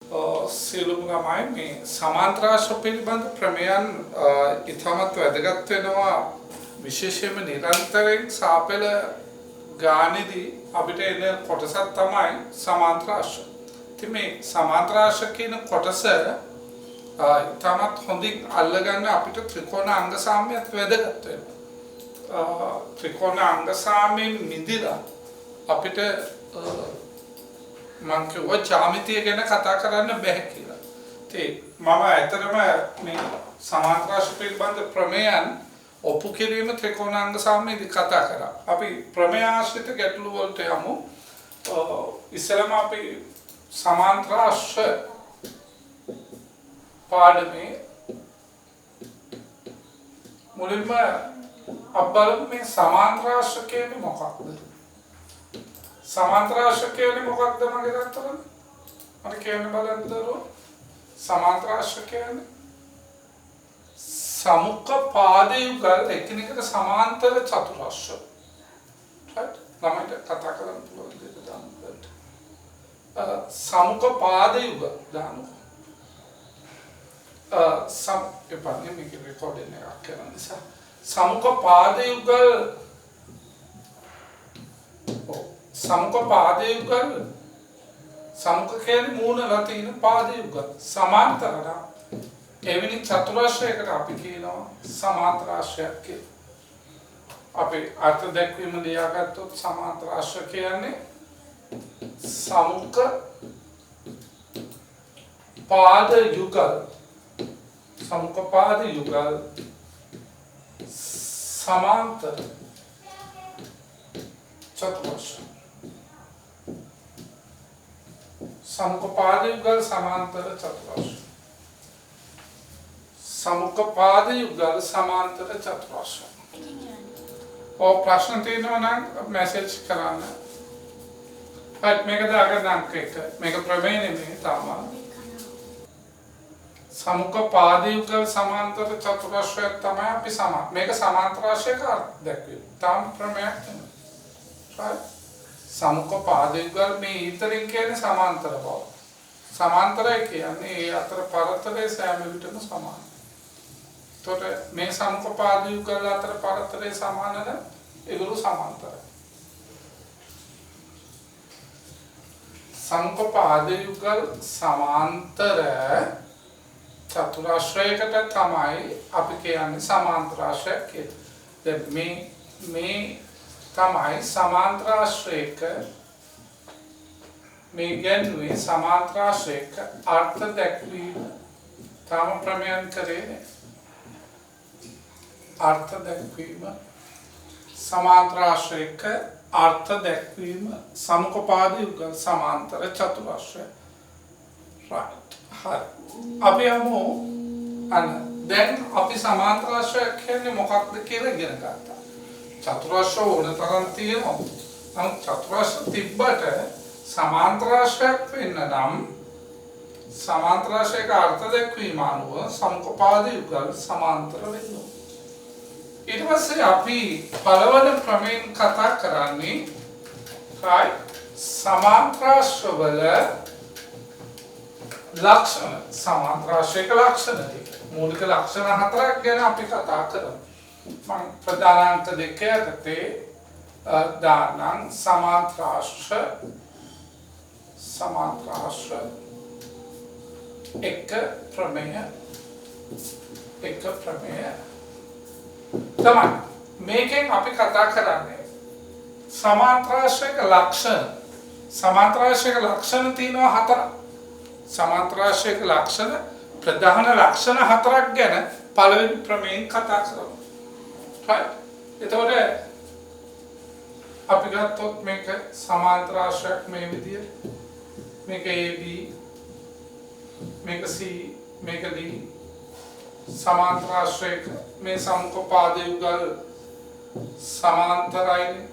සියලුම ළමයි මේ සමාන්තරාශ්‍ර පිළිබඳ ප්‍රමේයන් ඉතාමත් වැදගත් වෙනවා විශේෂයෙන්ම නිරන්තරයෙන් සාපේල ගානේදී අපිට එන කොටසක් තමයි සමාන්තරාශ්‍ර. ඉතින් මේ සමාන්තරාශ්‍ර කියන කොටස ඉතාමත් හොඳින් අල්ලගන්න අපිට ත්‍රිකෝණ අංග සාම්‍යත් වැදගත් වෙනවා. ත්‍රිකෝණ අංග සාම්‍යයෙන් මිදිලා අපිට මම කිව්වා ජ්‍යාමිතිය ගැන කතා කරන්න බැහැ කියලා. ඉතින් මම ඇත්තටම මේ සමාන්තරාශ්‍ර පිළිබඳ ප්‍රමේයන් ඔප්පු කිරීම ත්‍රිකෝණාංග සාම්‍යයේදී කතා කරා. අපි ප්‍රමේය ආශ්‍රිත ගැටලු වලට යමු. ඉස්සෙල්ලාම අපි සමාන්තරාශ්‍ර පාඩමේ මුලින්ම අපබලමු මේ සමාන්තරාශ්‍ර කියන්නේ මොකක්ද? සමාන්තරාශ්‍ර කියන්නේ මොකක්ද මගේ දත්තවල? මට කියන්න බලන්න දරුවෝ. සමාන්තරාශ්‍ර කියන්නේ සමුක්ක පාද යුගල් එකිනෙකට සමාන්තර චතුරාශ්‍ර. right? ළමයිට කතා කරන්න පුළුවන් දෙයක් දාන්න. සමුක්ක පාද යුගල් දාන්න. එපන්නේ මේක රෙකෝඩින් එකක් කරන නිසා සමුක්ක පාද යුගල් සමුක පාද යුගල් සමුක කියන්නේ මූණලා තියෙන පාද යුගල් සමාන්තර නම් එවැනි චතුරාශ්‍රයකට අපි කියනවා සමාන්තරාශ්‍රයක් කියලා. අපි අර්ථ දැක්වීම ලියාගත්තොත් සමාන්තරාශ්‍ර කියන්නේ සමුක පාද යුගල් සමුක පාද යුගල් සමාන්තර චතුරාශ්‍ර समुख पाद युगल समांतर चतुराश्र समुख पाद युगल समांतर चतुराश्र और प्रश्न तीनों ना मैसेज कराना बट मेरे को अगर नाम कहते मेरे को प्रमेय नहीं तामा समुख पाद युगल समांतर चतुराश्र तमाम भी समान मेरे को समांतराश्र का देखिए ताम प्रमेय right समुख पाद युगल में इतरिන් කියන්නේ සමාන්තර බව. සමාන්තරය කියන්නේ ඒ අතර පරතරය සෑම විටම සමානයි. එතකොට මේ සමුඛ පාද යුගල අතර පරතරය සමාන නම් ඒගොල්ලෝ සමාන්තරයි. සමුඛ පාද යුගල සමාන්තර චතුරාශ්‍රයකට තමයි අපි කියන්නේ සමාන්තරාශ්‍රය කියලා. දැන් මේ තමයි සමාන්තරාශ්‍රයක මේ ගැන්වේ සමාන්තරාශ්‍රයක අර්ථ දැක්වීම තම ප්‍රමේයන් කරේ අර්ථ දැක්වීම සමාන්තරාශ්‍රයක අර්ථ දැක්වීම සමුඛ පාද යුගල් සමාන්තර චතුරාශ්‍රය right හරි අපි යමු දැන් අපි සමාන්තරාශ්‍රය කියන්නේ මොකක්ද කියලා ඉගෙන ගත්තා. චතුරාශ්‍ර ඕන තරම් තියෙනවා. නමුත් චතුරාශ්‍ර තිබ්බට සමාන්තරාශ්‍රයක් වෙන්න නම් සමාන්තරාශ්‍රයක අර්ථ දැක්වීම අනුව සමුඛ පාද යුගල් සමාන්තර වෙන්න ඕන. ඊට පස්සේ අපි පළවෙනි ප්‍රමේයෙන් කතා කරන්නේ right සමාන්තරාශ්‍ර වල ලක්ෂණ සමාන්තරාශ්‍රයක ලක්ෂණ ටික. මූලික ලක්ෂණ හතරක් ගැන අපි කතා කරමු. මම ප්‍රධානාංක දෙක යටතේ දානම් සමාන්තරාශ්‍ර එක ප්‍රමේය තමයි මේකෙන් අපි කතා කරන්නේ සමාන්තරාශ්‍රයක ලක්ෂණ තියෙනවා හතරක්. සමාන්තරාශ්‍රයක ලක්ෂණ ප්‍රධාන ලක්ෂණ හතරක් ගැන පළවෙනි ප්‍රමේයෙන් කතා කරමු. right එතකොට අපි ගත්තොත් මේක සමාන්තරාශ්‍රයක් මේ විදියට මේක AB මේක C මේක D සමාන්තරාශ්‍රයක මේ සමුඛ පාද යුගල් සමාන්තරයිනේ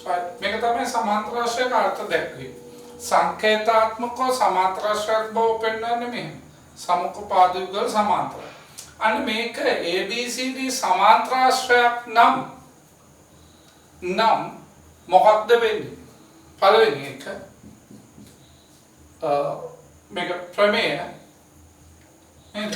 right මේක තමයි සමාන්තරාශ්‍රයක අර්ථ දැක්වීම. සංකේතාත්මකව සමාන්තරාශ්‍රයක් බව පෙන්වන්නේ මේ සමුඛ පාද යුගල් සමාන්තරයි. අන්න මේක ABCD සමාන්තරාශ්‍රයක් නම් මොකක්ද වෙන්නේ? පළවෙනි එක මේක ප්‍රමේය නේද?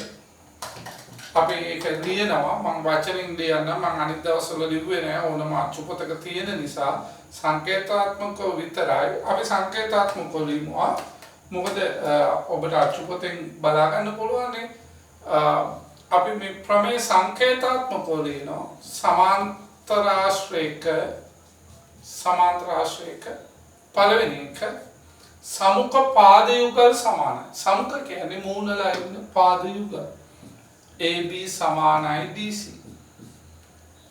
අපි ඒක ලියනවා මම වචනින් ලියන්න මම අනිත් දවස්වල ලිව්වේ නෑ ඕනම අච්චුපතක තියෙන නිසා සංකේතාත්මකව විතරයි අපි සංකේතාත්මකව ලියනවා. මොකද ඔබට අච්චුපතෙන් බලා ගන්න පුළුවන් නේ අපි මේ ප්‍රමේය සංකේතාත්මකව ලියනවා සමාන්තරාශ්‍රයක පළවෙනි එක සමුක පාද යුගල් සමානයි. සමුක කියන්නේ මූණලා ඉන්න පාද යුගල්. AB සමානයි DC.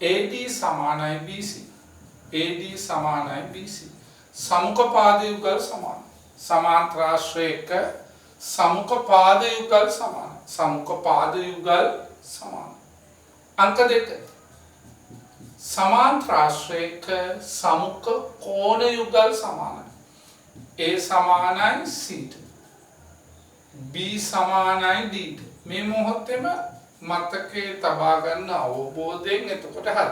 AD සමානයි BC. AD සමානයි BC. සමුක පාද යුගල් සමානයි. සමාන්තරාශ්‍රයක සමුක පාද යුගල් සමානයි. සමුක පාද යුගල් සමානයි. අංක 2 සමාන්තරාශ්‍රයක සමුක කෝණ යුගල් සමානයි. A සමානයි C ට. B සමානයි D ට. මේ මොහොතේම මතකයේ තබා ගන්න අවබෝධයෙන් එතකොට හරි.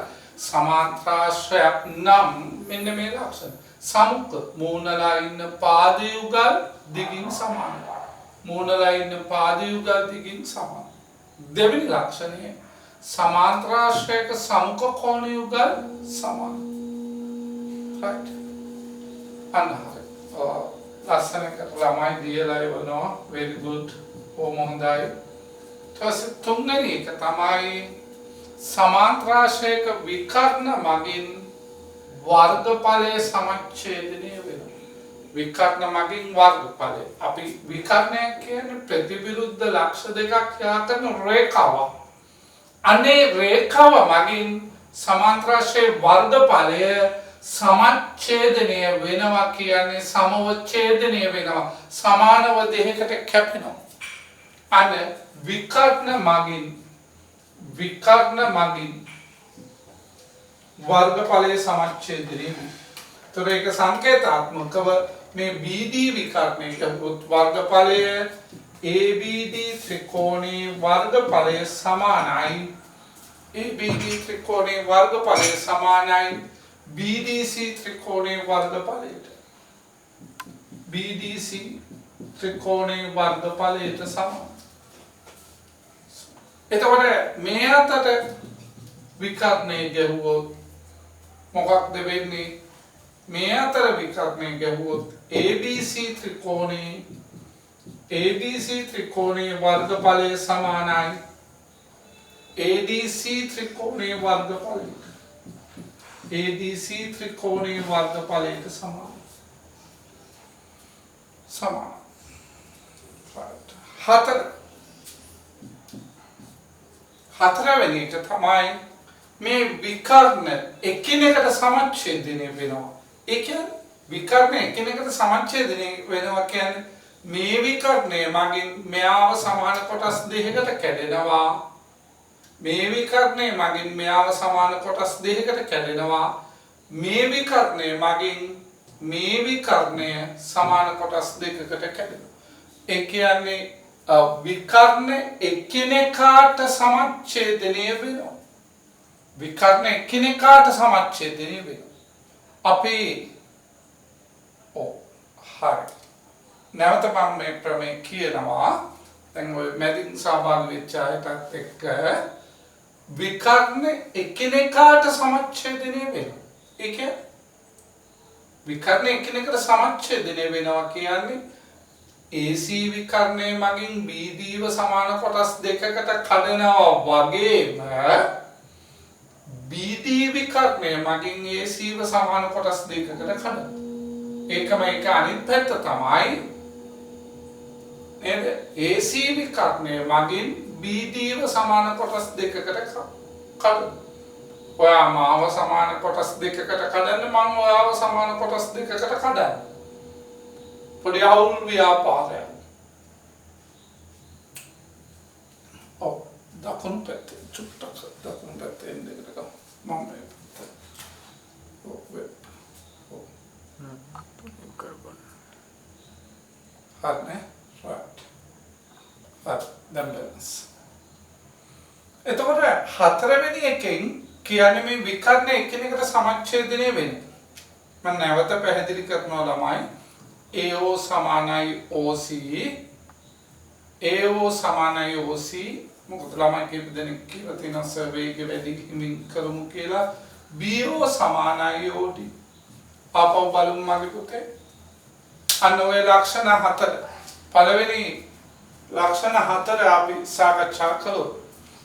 සමාන්තරාශ්‍රයක් නම් මෙන්න මේ ලක්ෂණ. සමුක මූණලා ඉන්න පාද යුගල් දිගින් සමානයි. මූණලා ඉන්න පාද යුගල් දිගින් සමානයි. දෙවෙනි ලක්ෂණය සමාන්තරාශ්‍රයක සමුක කෝණ යුගල් සමානයි. right. අන්න ලස්සනකට ළමයි දීලා ඉවනවා. very good. ඕම හොඳයි. ඊට තුන්වෙනි එක තමයි සමාන්තරාශ්‍රයක විකර්ණ මගින් වර්ගඵලයේ සමච්ඡේදනය වෙනවා. විකර්ණ මගින් වර්ගඵලය. අපි විකර්ණයක් කියන්නේ ප්‍රතිවිරුද්ධ ලක්ෂ දෙකක් යා කරන රේඛාවක්. අනේ රේඛාව මගින් සමාන්තරාශ්‍රයේ වර්ගඵලය සමච්ඡේදනය වෙනවා කියන්නේ සමව ඡේදනය වෙනවා. සමානව දෙකකට කැපෙනවා. අන විකර්ණ මගින් වර්ගඵලයේ සමච්ඡේදනය. ඒතර ඒක සංකේතාත්මකව මේ BD විකර්ණයක වර්ගඵලය ABD ත්‍රිකෝණයේ වර්ගඵලය සමානයි. ABD ත්‍රිකෝණයේ වර්ගඵලය සමානයි BDC ත්‍රිකෝණයේ වර්ගඵලයට. BDC ත්‍රිකෝණයේ වර්ගඵලයට සමානයි. එතකොට මේ අතට විකර්ණය ගැහුවොත් මොකක්ද වෙන්නේ? මේ අතර විකර්ණය ගැහුවොත් ABC ත්‍රිකෝණයේ වර්ගඵලය සමානයි ADC ත්‍රිකෝණයේ වර්ගඵලයට. ADC ත්‍රිකෝණයේ වර්ගඵලයට සමානයි. හතරවෙනි එක තමයි මේ විකර්ණ එකිනෙකට සමච්ඡේදනය වෙනවා. ඒ කියන්නේ විකර්ණ එකිනෙකට සමච්ඡේදනය වෙනවා කියන්නේ මේ විකර්ණය මගින් මෙයාව සමාන කොටස් දෙකකට කැඩෙනවා. මේ විකර්ණය මගින් මෙයාව සමාන කොටස් දෙකකට කැඩෙනවා. මේ විකර්ණය මගින් මේ විකර්ණය සමාන කොටස් දෙකකට කැඩෙනවා. ඒ කියන්නේ විකර්ණ එකිනෙකාට සමච්ඡේදනය වෙනවා. විකර්ණ එකිනෙකාට සමච්ඡේදනය වෙනවා. අපි හරි. නැවත මම මේ ප්‍රමේය කියනවා. දැන් ඔය මැදින් සහභාගී වෙච්ච අයටත් එක්ක විකර්ණ එකිනෙකාට සමච්ඡේදනය වෙනවා. ඒ කියන්නේ විකර්ණ එකිනෙකට සමච්ඡේදනය වෙනවා කියන්නේ AC විකර්ණය මගින් BDව සමාන කොටස් දෙකකට කඩනවා වගේම BD විකර්ණය මගින් ACව සමාන කොටස් දෙකකට කඩනවා. ඒකම එක අනිත් පැත්ත තමයි නේද? AC විකර්ණය මගින් BDව සමාන කොටස් දෙකකට කඩනවා. ඔයා මාව සමාන කොටස් දෙකකට කඩන්න මම ඔයාව සමාන කොටස් දෙකකට කඩන්න. පොඩි අවුල් ව්‍යාපාරයක්. දකුණු පැත්තේ චුට්ටක් දකුණු පැත්තේ එන්නකට ගමු. මම මේ පැත්ත. හරිනේ? right. හරි. දැන් balance. එතකොට හතරවෙනි එකෙන් කියන්නේ මේ විකර්ණ එකිනෙකට සමච්ඡේදනය වෙන්නේ. මම නැවත පැහැදිලි කරනවා ළමයි. AO සමානයි OC AO සමානයි OC. මොකද ළමයි කීප දෙනෙක් කියලා තියෙනවා සර්වේ එක වැඩි හිමින් කරමු කියලා. BO සමානයි OD. ආපහු බලමු මගේ පුතේ. අන්න ඔය ලක්ෂණ හතර. පළවෙනි ලක්ෂණ හතර අපි සාකච්ඡා කළොත්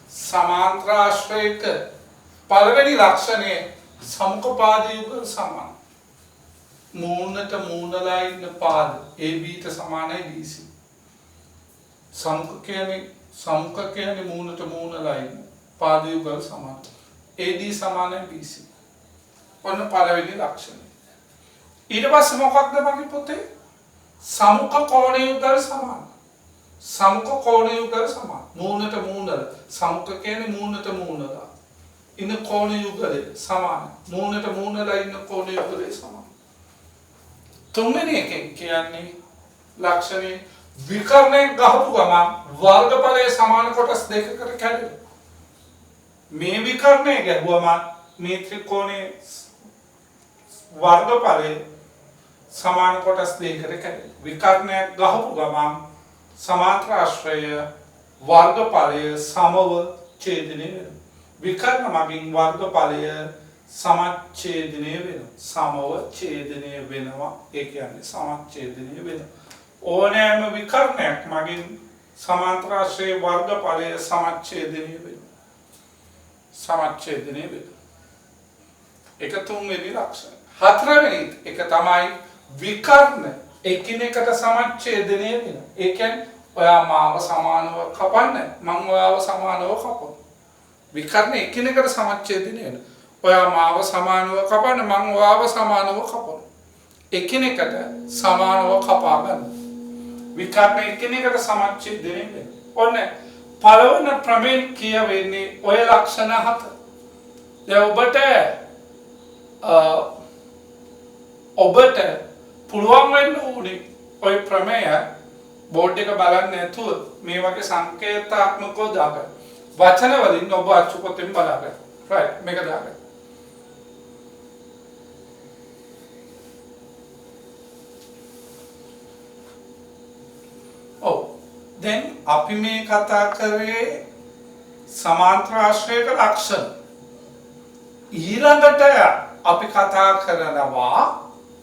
සමාන්තර ආශ්‍රයක පළවෙනි ලක්ෂණය සමුඛපාද යුගල සමාන. මූණට මූණලා ඉන්න පාද ABට සමානයි BC. සමුඛ කියන්නේ මූණට මූණලා ඉන්න පාද යුගල සමාන. AD සමානයි BC. ඔන්න පළවෙනි ලක්ෂණය. ඊට පස්සේ මොකක්ද මගේ පුතේ? සමුඛ කෝණ යුගල සමාන. සමුඛ කෝණ යුගල සමාන. මූණට මූණලා. සමුඛ කියන්නේ මූණට මූණලා ඉන්න කෝණ යුගලේ සමාන. මූණට මූණලා ඉන්න කෝණ යුගලේ සමාන. තුන්වෙනි එකෙන් කියන්නේ ලක්ෂණේ විකර්ණයක් ගහපු ගමන් වර්ගඵලයේ සමාන කොටස් දෙකකට කැඩෙනවා. මේ විකර්ණය ගැහුවම මේ ත්‍රිකෝණයේ වර්ගඵලයේ සමාන කොටස් දෙකකට කැඩෙනවා. විකර්ණයක් ගහපු ගමන් සමාන්තර ආශ්‍රය වර්ගඵලය සමව ඡේදනය වෙනවා. විකර්ණ මගින් වර්ගඵලය සමච්ඡේදනය වෙනවා. සමව ඡේදනය වෙනවා. ඒ කියන්නේ සමච්ඡේදනය වෙනවා. ඕනෑම විකර්ණයක් මගින් සමාන්තර ආශ්‍රයේ වර්ගඵලය සමච්ඡේදනය වෙනවා. සමච්ඡේදනය වෙනවා. ඒක තුන්වෙනි ලක්ෂණය. හතරවෙනි එක තමයි විකර්ණ එකිනෙකට සමච්ඡේදනය වෙනවා. ඒ කියන්නේ ඔයා මාව සමානව කපන්න මම ඔයාව සමානව කපනවා. විකර්ණ එකිනෙකට සමච්ඡේදනය වෙනවා. ඔයා මාව සමානව කපන්න මම ඔයාව සමානව කපනවා. එකිනෙකට සමානව කපා ගන්න. විකර්ණ එකිනෙකට සමච්ඡේදනය වෙනවා. ඔන්න පළවෙනි ප්‍රමේය කියවෙන්නේ ඔය ලක්ෂණ හත. දැන් ඔබට පුළුවන් වෙන්න ඕනේ ඔය ප්‍රමේය බෝඩ් එක බලන්න නැතුව මේ වගේ සංකේතාත්මකව දාගන්න. වචන වලින් ඔබ අච්චු පොතෙන් බලාගන්න. right මේක දාගන්න. දැන් අපි මේ කතා කරේ සමාන්තර ආශ්‍රයක ලක්ෂණ. ඊළඟට අපි කතා කරනවා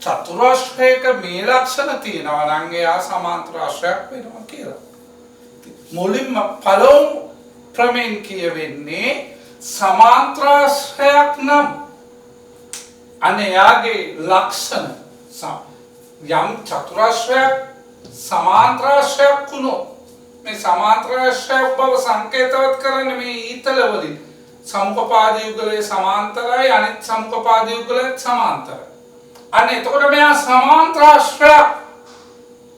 චතුරාශ්‍රයක මේ ලක්ෂණ තියෙනවා නම් එයා සමාන්තර ආශ්‍රයක් වෙනවා කියලා. මුලින්ම පළමු ප්‍රමේය කියවෙන්නේ සමාන්තර ආශ්‍රයක් නම් අනේ යාගේ ලක්ෂණ යම් චතුරාශ්‍රයක් සමාන්තර ආශ්‍රයක් වුණොත් මේ සමාන්තර ආශ්‍රයක් බව සංකේතවත් කරන්නේ මේ ඊතල වලින් සමුඛපාද යුගලයේ සමාන්තරයි අනිත් සමුඛපාද යුගලයේ සමාන්තරයි. අන්න එතකොට මෙයා සමාන්තර ආශ්‍රයක්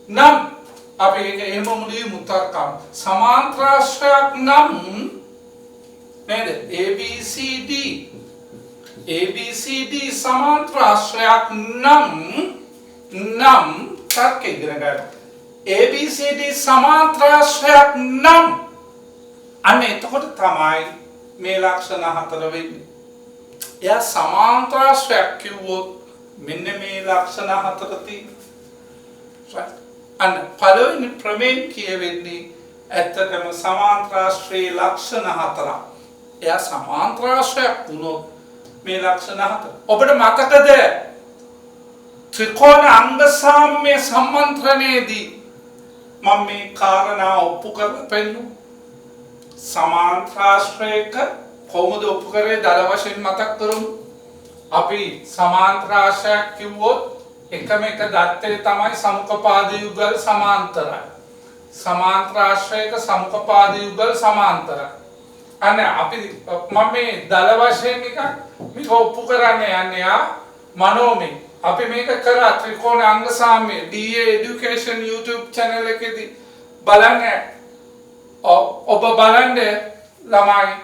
නම් අපි ඒක එහෙම මුලින්ම උත්තර කරමු. සමාන්තර ආශ්‍රයක් නම් නේද? ABCD සමාන්තර ආශ්‍රයක් නම් තර්ක ඉගෙන ගන්න. ABCD සමාන්තර ආශ්‍රයක් නම් අන්න එතකොට තමයි මේ ලක්ෂණ හතර වෙන්නේ. එයා සමාන්තර ආශ්‍රයක් කිව්වොත් මෙන්න මේ ලක්ෂණ හතර තියෙනවා. අන්න පළවෙනි ප්‍රමේය කියවෙන්නේ ඇත්තටම සමාන්තර ආශ්‍රයේ ලක්ෂණ හතරක්. එයා සමාන්තර ආශ්‍රයක් වුණොත් මේ ලක්ෂණ හතර. ඔබට මතකද ත්‍රිකෝණ අංග සාම්‍ය සම්මන්ත්‍රණයේදී මම මේ කාරණා ඔප්පු කරලා පෙන්නු. සමාන්තර ආශ්‍රයක කොහොමද ඔප්පු කරේ දල වශයෙන් මතක් කරමු. අපි සමාන්තර ආශ්‍රයක් කිව්වොත් එකම එක දත්තේ තමයි සමුඛපාද යුගල් සමාන්තරයි. සමාන්තර ආශ්‍රයක සමුඛපාද යුගල් සමාන්තරයි. අනේ අපි මම මේ දල වශයෙන් එක මේක ඔප්පු කරන්නේ යන්නේ මනෝමය. අපි මේක කරා ත්‍රිකෝණ අංග සාම්‍ය DA education YouTube channel එකේදී බලන්න. ඔබ බලන්නේ ළමයි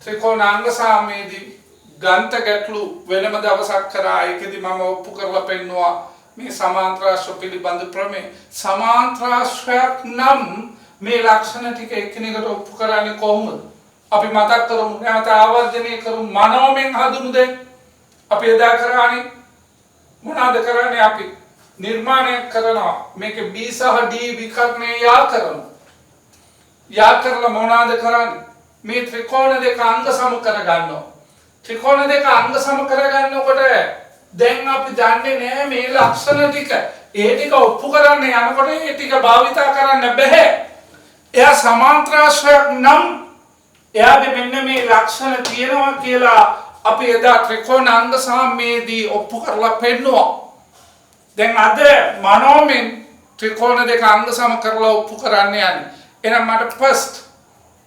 ත්‍රිකෝණ අංග සාම්‍යයේදී ගණිත ගැටලු වෙනම දවසක් කරා. ඒකෙදි මම ඔප්පු කරලා පෙන්නුවා මේ සමාන්තර ආශ්‍රය පිළිබඳ ප්‍රමේය. සමාන්තර ආශ්‍රයක් නම් මේ ලක්ෂණ ටික එකිනෙකට ඔප්පු කරන්නේ කොහොමද? අපි මතක් කරමු. නැවත ආවර්ජනය කරමු. මනෝමයෙන් හඳුනු දෙන්න. අපි එදා කරානේ මොනවාද කරන්නේ? අපි නිර්මාණය කරනවා මේක B සහ D විකර්ණය යා කරනවා. යා කරලා මොනවාද කරන්නේ? මේ ත්‍රිකෝණ දෙක අංග සම කර ගන්නවා. ත්‍රිකෝණ දෙක අංග සම කර ගන්නකොට දැන් අපි දන්නේ නැහැ මේ ලක්ෂණ ටික. ඒ ටික ඔප්පු කරන්න යනකොට ඒ ටික භාවිතා කරන්න බෑ. එයා සමාන්තරාශ්‍රයක් නම් එයාගේ මෙන්න මේ ලක්ෂණ තියෙනවා කියලා අපි එදා ත්‍රිකෝණ අංග සාමයේදී ඔප්පු කරලා පෙන්නුවා. දැන් අද මනෝමෙන් ත්‍රිකෝණ දෙක අංග සම කරලා ඔප්පු කරන්න යන්නේ. එහෙනම් මට ෆස්ට්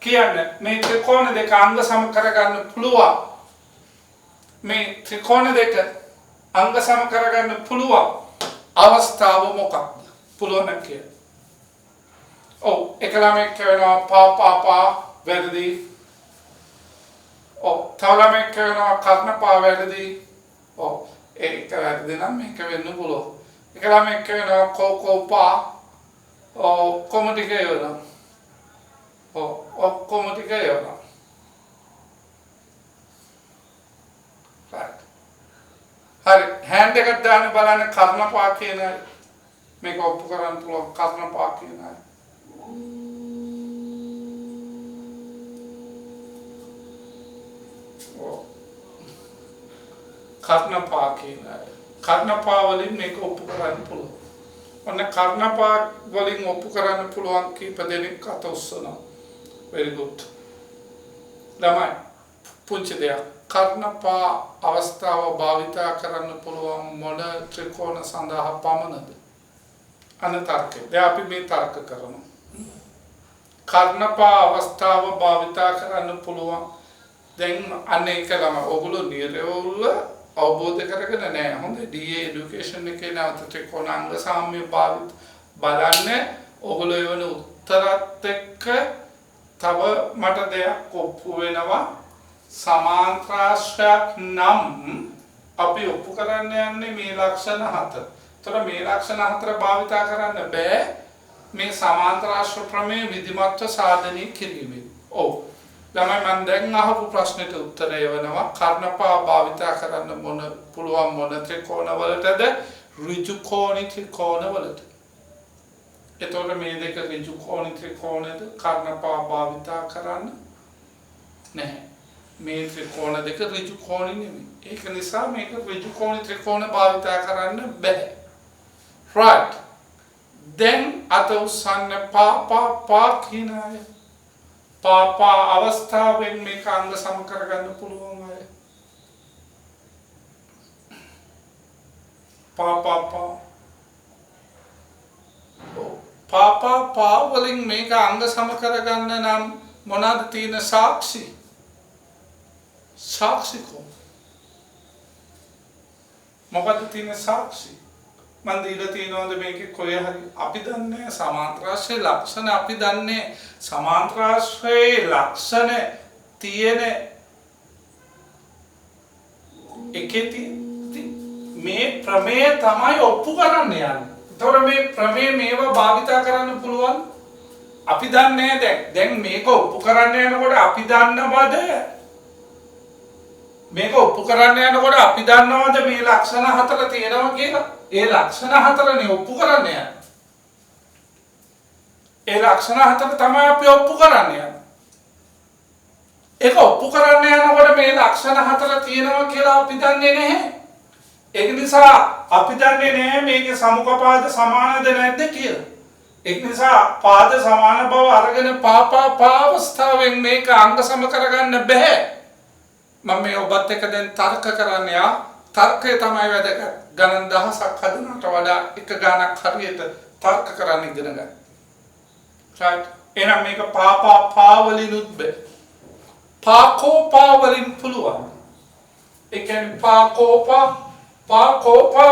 කියන්න මේ ත්‍රිකෝණ දෙක අංග සම කරගන්න පුළුවන්. මේ ත්‍රිකෝණ දෙක අංග සම කරගන්න පුළුවන් අවස්ථාව මොකක්ද? පුළුවන් කියලා. ඔව් එක ළමෙක් කියනවා පා වැරදි. ඔව් තව ළමෙක් කියනවා කර්ණපා වැරදි. ඔව් ඒක වැරදි නම් මේක වෙන්න පුළුවන්. එක ළමෙක් කියනවා කෝපා ඔක්කොම ටික එවනවා. ඔක්කොම ටික එවනවා. හරි හෑන්ඩ් එකක් දාන්න බලන්න කර්ණපා කියන මේක ඔප්පු කරන්න පුළුවන් කර්ණපා කියන කර්ණපා කියන කර්ණපා වලින් මේක ඔප්පු කරන්න පුළුවන්. ඔන්න කර්ණපා වලින් ඔප්පු කරන්න පුළුවන් කීප දෙනෙක් අත උස්සනවා. very good. ළමයි පුංචි දෙයක් කර්ණපා අවස්ථාව භාවිතා කරන්න පුළුවන් මොන ත්‍රිකෝණ සඳහා පමණද? අන තර්කය. දැන් අපි මේ තර්ක කරමු. කර්ණපා අවස්ථාව භාවිතා කරන්න පුළුවන්. දැන් අනේක ළම ඔගොල්ලෝ නිරවුල්ව අවබෝධ කරගෙන නැහැ. හොඳ DA এডুকেෂන් එකේ නැවත ත්‍රිකෝණාංග සාම්‍ය භාවිත බලන්න ඔගොල්ලෝ එවන උත්තරත් එක්ක තව මට දෙයක් ඔප්පු වෙනවා. සමාන්තරාශ්‍රයක් නම් අපි ඔප්පු කරන්න යන්නේ මේ ලක්ෂණ හතර. ඒතර මේ ලක්ෂණ හතර භාවිතා කරන්න බෑ මේ සමාන්තරාශ්‍ර ප්‍රමේය විධිමත්ව සාධනය කිරීමෙන්. ඔව්. ළමයි මම දැන් අහපු ප්‍රශ්නෙට උත්තරය වෙනවා කර්ණපා භාවිතා කරන්න පුළුවන් මොන ත්‍රිකෝණ වලටද? ඍජු කෝණී ත්‍රිකෝණ වලට. එතකොට මේ දෙක ඍජු කෝණී ත්‍රිකෝණද කර්ණපා භාවිතා කරන්න නැහැ. මේ ත්‍රිකෝණ දෙක ඍජු කෝණී නෙමෙයි. ඒක නිසා මේක ඍජු කෝණී ත්‍රිකෝණ භාවිතා කරන්න බෑ. right. then අත උස්සන්න පා කියන අය. පා අවස්ථාවෙන් මේක අංග සම කරගන්න පුළුවන් අය. පා වලින් මේක අංග සම කරගන්න නම් මොනවාද තියෙන සාක්ෂි? සාක්ෂිකෝ මොකද තියෙන සාක්ෂි? මන් දීලා තියෙනවද මේකේ කොහේ හරි? අපි දන්නේ සමාන්තරාශ්‍රයේ ලක්ෂණ අපි දන්නේ සමාන්තරාශ්‍රයේ ලක්ෂණ තියෙන එකෙති මේ ප්‍රමේය තමයි ඔප්පු කරන්න යන්නේ. ඒතකොට මේ ප්‍රමේය මේවා භාවිතා කරන්න පුළුවන්. අපි දන්නේ දැන් මේක ඔප්පු කරන්න යනකොට අපි දන්නවද මේක ඔප්පු කරන්න යනකොට අපි දන්නවද මේ ලක්ෂණ හතර තියෙනවා කියලා? ඒ ලක්ෂණ හතරනේ ඔප්පු කරන්න යන්නේ. ඒ ලක්ෂණ හතර තමයි අපි ඔප්පු කරන්න යන්නේ. ඒක ඔප්පු කරන්න යනකොට මේ ලක්ෂණ හතර තියෙනවා කියලා අපි දන්නේ නැහැ. ඒක නිසා අපි දන්නේ නැහැ මේකේ සමුඛපාද සමානද නැද්ද කියලා. ඒක නිසා පාද සමාන බව අරගෙන පා අවස්ථාවෙන් මේක අංග සම කරගන්න බෑ. මම මේ ඔබත් එක්ක දැන් තර්ක කරන්න යා. තර්කය තමයි වැදගත්. ගණන් දහසක් හදනට වඩා එක ගණක් හරියට තර්ක කරන්න ඉගෙන ගන්න. right. එහෙනම් මේක පා වලිනුත් බෑ. පා වලින් පුළුවන්. ඒ කියන්නේ පා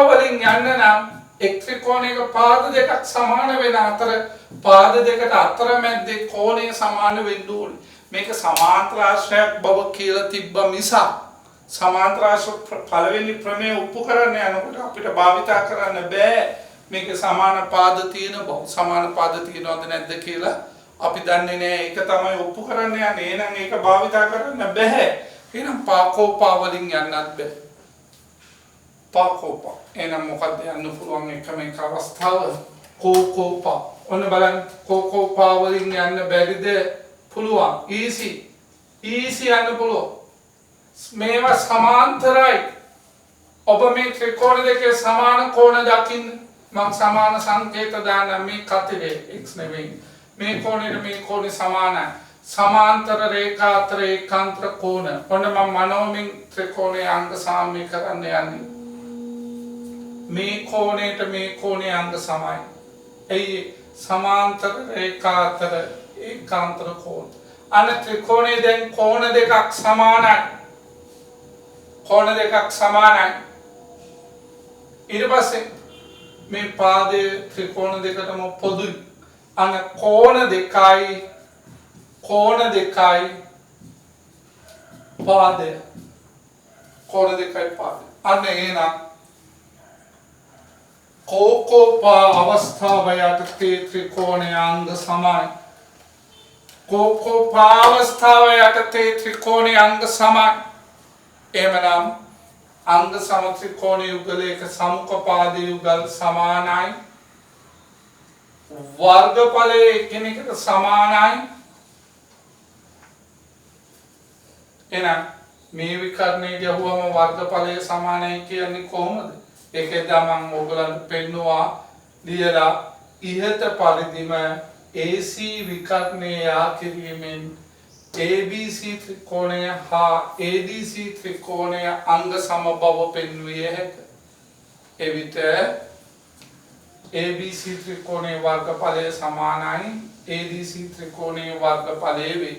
වලින් යන්න නම් එක් ත්‍රිකෝණයක පාද දෙකක් සමාන වෙන අතර පාද දෙකට අතරමැද්දේ කෝණය සමාන වෙන්න ඕනේ. මේක සමාන්තරාශ්‍රයක් බව කියලා තිබ්බ මිසක් සමාන්තරාශ්‍ර පළවෙනි ප්‍රමේය ඔප්පු කරන්න යනකොට අපිට භාවිතා කරන්න බෑ මේක සමාන පාද තියෙන බව. සමාන පාද තියෙනවද නැද්ද කියලා අපි දන්නේ නැහැ. ඒක තමයි ඔප්පු කරන්න යන්නේ. එහෙනම් ඒක භාවිතා කරන්න බෑ. එහෙනම් පා වලින් යන්නත් බෑ. පා එහෙනම් මොකක්ද යන්න පුළුවන් එකම එක අවස්ථාව? කෝපා ඔන්න බලන්න කෝකෝ පාවලින් යන්න බැරිද? පුළුවන්. ඊසි යන්න පුළුවන්. මේවා සමාන්තරයි. ඔබ මේ ත්‍රිකෝණ දෙකේ සමාන කෝණ දකින්න. මම සමාන සංකේත දාන්න මේ කතිරේ x නෙවෙයි. මේ කෝණයට මේ කෝණය සමානයි. සමාන්තර රේඛා අතර ඒකාන්තර කෝණ. ඔන්න මම මනෝමින් ත්‍රිකෝණයේ අංග සාම්‍ය කරන්න යන්නේ. මේ කෝණයට මේ කෝණයේ අංග සමයි. එයි සමාන්තර රේඛා අතර ඒකාන්තර කෝණ. අන්න ත්‍රිකෝණයේ දැන් කෝණ දෙකක් සමානයි. කෝණ දෙකක් සමානයි. ඊට පස්සේ මේ පාදයේ ත්‍රිකෝණ දෙකටම පොදුයි. අන්න කෝණ දෙකයි පාදය. කෝණ දෙකයි පාදය. අන්න එහෙනම් කෝකෝපා අවස්ථාව යටතේ ත්‍රිකෝණයේ අංග සමයි. කෝකෝපා අවස්ථාව යටතේ ත්‍රිකෝණයේ අංග සමයි. එහෙමනම් අංග සම ත්‍රිකෝණ යුගලයක සමුපපාද යුගල් සමානයි. වර්ගඵලයේ එකිනෙකට සමානයි. එහෙනම් මේ විකරණය ගැහුවම වර්ගඵලයේ සමානයි කියන්නේ කොහොමද? ඒකෙන්ද මම ඔයගලන්ට පෙන්නවා ලියලා ඉහත පරිදිම AC විකරණය යා කිරීමෙන් ABC ත්‍රිකෝණය හා ADC ත්‍රිකෝණය අංග සම බව පෙන්විය හැකිය. එවිට ABC ත්‍රිකෝණයේ වර්ගඵලය සමානයි ADC ත්‍රිකෝණයේ වර්ගඵලය වේ.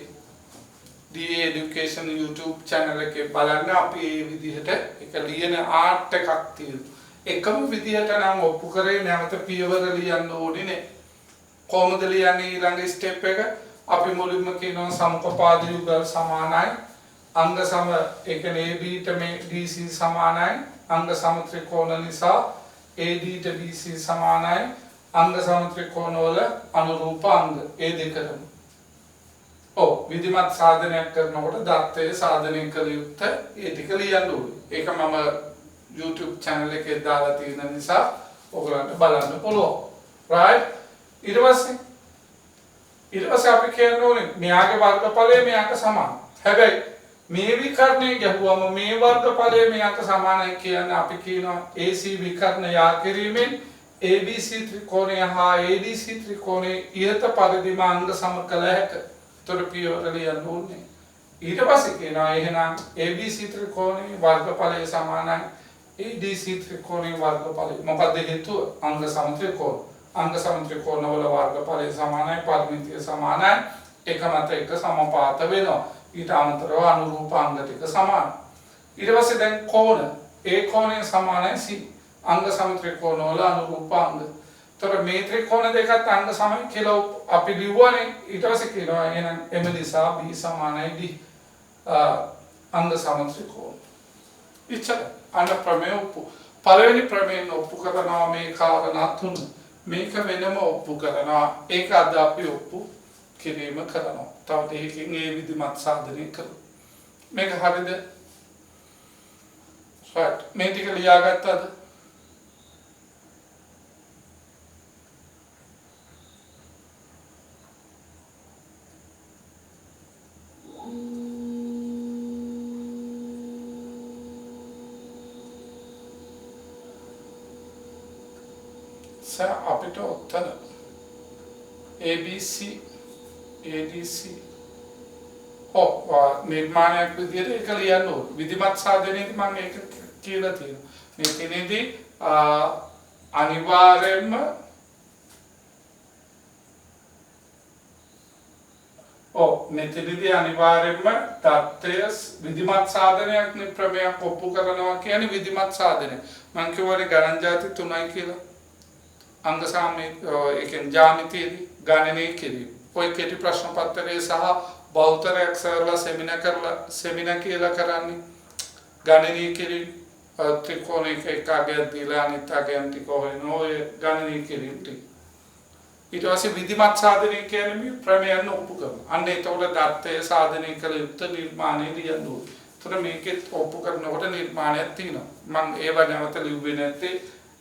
DA Education YouTube channel එකේ බලන්න අපි මේ විදිහට එක ලියන ආර්ට් එකක් තියෙනවා. එකම විදිහට නම් ඔප්පු කරේ නැවත පියවර ලියන්න ඕනේ නේ. කොහොමද ලියන්නේ ඊළඟ ස්ටෙප් එක? අපි මුලින්ම කියනවා සමුපපාද යුගල් සමානයි. අංග සම ඒ කියන්නේ AB ට මේ DC සමානයි. අංග සම ත්‍රිකෝණ නිසා AD ට BC සමානයි. අංග සම ත්‍රිකෝණ වල අනුරූප අංග ඒ දෙකම. විධිමත් සාධනයක් කරනකොට දත්තයේ සාධනය කළ යුත්තේ ඒ ටික ලියන්න ඕනේ. ඒක මම YouTube channel එකේ දාලා තියෙන නිසා ඔයගලන්ට බලන්න පුළුවන්. right? ඊට පස්සේ අපි කියන්නේ මෙයාගේ වර්ගඵලය මෙයාට සමාන. හැබැයි මේ විකරණය ගැහුවම මේ වර්ගඵලය මෙයාට සමානයි කියන්නේ අපි කියනවා AC විකරණ යා කිරීමෙන් ABC ත්‍රිකෝණය හා ADC ත්‍රිකෝණයේ ඉහත පරිදිම අංග සම කළ හැකිය. තොර පියවර ලියන්න ඕනේ. ඊට පස්සේ කියනවා එහෙනම් ABC ත්‍රිකෝණයේ වර්ගඵලය සමානයි ADC ත්‍රිකෝණයේ වර්ගඵලය. මොකද හේතුව? අංග සම ත්‍රිකෝණ. අංග සම ත්‍රිකෝණ වල වර්ගඵලය සමානයි, පරිමිතිය සමානයි, එක මත එක සමපාත වෙනවා. ඊට අමතරව අනුරූප අංග ටික සමානයි. ඊට පස්සේ දැන් කෝණ. ඒ කෝණය සමානයි C. අංග සම ත්‍රිකෝණ වල අනුරූප අංග. තොර මේ ත්‍රිකෝණ දෙකත් අංග සමයි කියලා අපි ලිව්වනේ. ඊට පස්සේ කියනවා එහෙනම් M නිසා B සමානයි D. අංග සම ත්‍රිකෝණ. ඉච්ඡා අන්න ප්‍රමේය ඔප්පු. පළවෙනි ප්‍රමේයෙන් ඔප්පු කරනවා මේ කාරණා තුන. මේක වෙනම ඔප්පු කරනවා. ඒක අද අපි ඔප්පු කිරීම කරනවා. තව දෙකකින් මේ විදිහට සාධනය කරමු. මේක හරියද? right. මේ ටික ලියාගත්තද? අපිට උත්තර ABC ADC නිර්මාණයක් විදිහට ඒක ලියන්න ඕනේ. විධිමත් සාධනයේදී මම ඒක කියලා තියෙනවා. මේකෙදී අනිවාර්යයෙන්ම මෙතනදී අනිවාර්යයෙන්ම தත්ත්වය විධිමත් සාධනයක් නේ ප්‍රමේයක් ඔප්පු කරනවා කියන්නේ විධිමත් සාධනය. මම කියවනේ ගණන් ಜಾති 3යි කියලා. අංග සාම්‍ය ඒ කියන්නේ ජ්‍යාමිතියේදී ගණනය කිරීම. ඔය කෙටි ප්‍රශ්න පත්‍රයේ සහ බෞද්ධරයක් සර්ලා සෙමිනා කියලා කරන්නේ ගණනය කිරීම. ත්‍රිකෝණයක එකගයක් දීලා අනිත් අගයන් ටික හොයනවා. ඔය ගණනය කිරීම ටික. ඊට පස්සේ විධිමත් සාධනය කියන්නේ මේ ප්‍රමේයන් ඔප්පු කරනවා. අන්න ඒතකොට දත්තයේ සාධනය කළ යුත්තේ නිර්මාණය ලියන්න ඕනේ. ඒතර මේකෙත් ඔප්පු කරනකොට නිර්මාණයක් තියෙනවා. මම ඒව නැවත ලිව්වේ නැත්තේ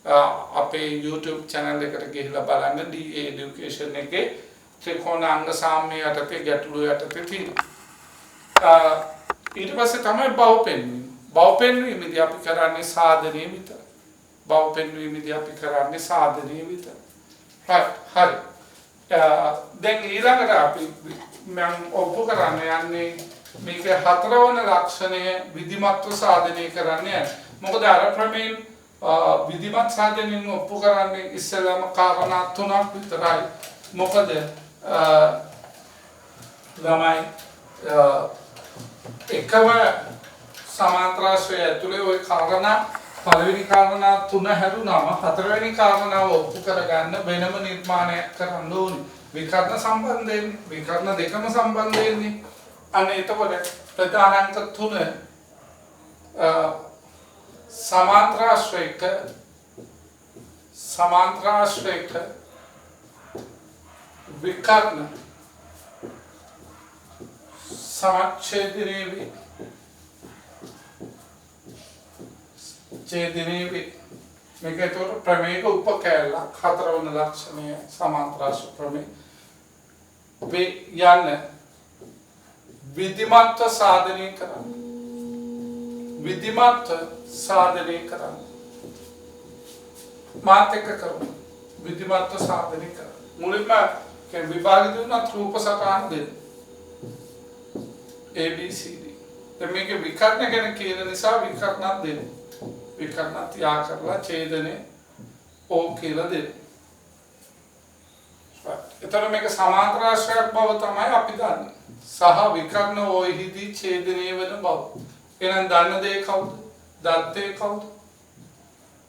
අපේ YouTube channel එකට ගිහිල්ලා බලන්න DA education එකේ ත්‍රිකෝණාංග සාම්‍ය යටතේ ගැටලු යටතේ තියෙනවා. ඊට පස්සේ තමයි බහු පෙන්වීම. බහු පෙන්වීමේදී අපි කරන්නේ සාධනීය විතරයි. බහු පෙන්වීමේදී අපි කරන්නේ සාධනීය විතරයි. හරි. දැන් ඊළඟට අපි මම ඔප්පු කරන්න යන්නේ මේකේ හතරවන ලක්ෂණය විධිමත්ව සාධනය කරන්නේ. මොකද අර ප්‍රමේය විධිමත් සාධනයෙන් ඔප්පු කරන්නේ ඉස්සෙල්ලාම කාරණා තුනක් විතරයි. මොකද ළමයි එකම සමාන්තරාශ්‍රය ඇතුලේ ওই කාරණා පළවෙනි කාරණා තුන හැරුණාම හතරවෙනි කාරණාව ඔප්පු කරගන්න වෙනම නිර්මාණයක් කරන්න ඕනේ. විකර්ණ සම්බන්ධයෙන් විකර්ණ දෙකම සම්බන්ධයෙන් අනේ එතකොට ප්‍රධානාංක තුන සමාන්තරාශ්‍රයක විකර්ණ සමච්ඡේදනයේ මේක ඒතකොට ප්‍රමේයක උපකැලක් හතරවන ලක්ෂණය සමාන්තරාශ්‍ර ප්‍රමේය වේ යන්න විධිමත්ව සාධනය කරන්න. මාත් එක්ක කරමු. විධිමත්ව සාධනය කරන්න. මුලින්ම විභාගෙදී උනත් රූප සටහන් දෙන්න. ABCD. දැන් මේකේ විකර්ණ ගැන කියන නිසා විකර්ණත් දෙන්න. විකර්ණත් යා කරලා ඡේදනේ O කියලා දෙන්න. එතකොට මේක සමාන්තරාශ්‍රයක් බව තමයි අපි දන්නේ. සහ විකර්ණ ඕෙහිදී ඡේදනීය වෙන බව. එහෙනම් දන්න දේ කවුද? දත්තේ කවුද?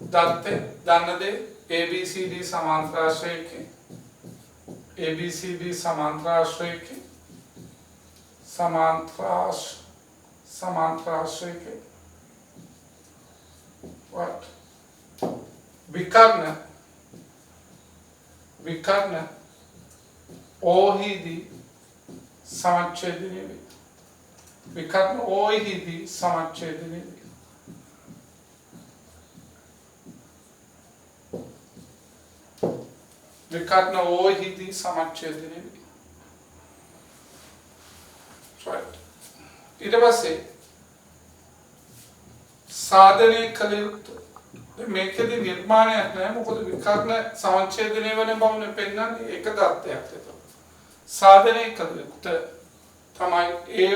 දත්තේ දන්න දේ ABCD සමාන්තරාශ්‍රයකේ සමාන්තරාශ්‍රයකේ what විකර්ණ ඕහිදී සමච්ඡේදනය වේ. විකර්ණ ඕහිදී සමච්ඡේදනය වේ. විකර්ණ ඕහිදී සමච්ඡේදනය වේ. right. ඊට පස්සේ සාධනය කළ යුතු මේකෙදි නිර්මාණයක් නැහැ. මොකද විකර්ණ සමච්ඡේදනය වෙන බවනේ පෙන්වන්නේ එක දත්තයක් එතකොට. සාධනය කළ යුතු තමයි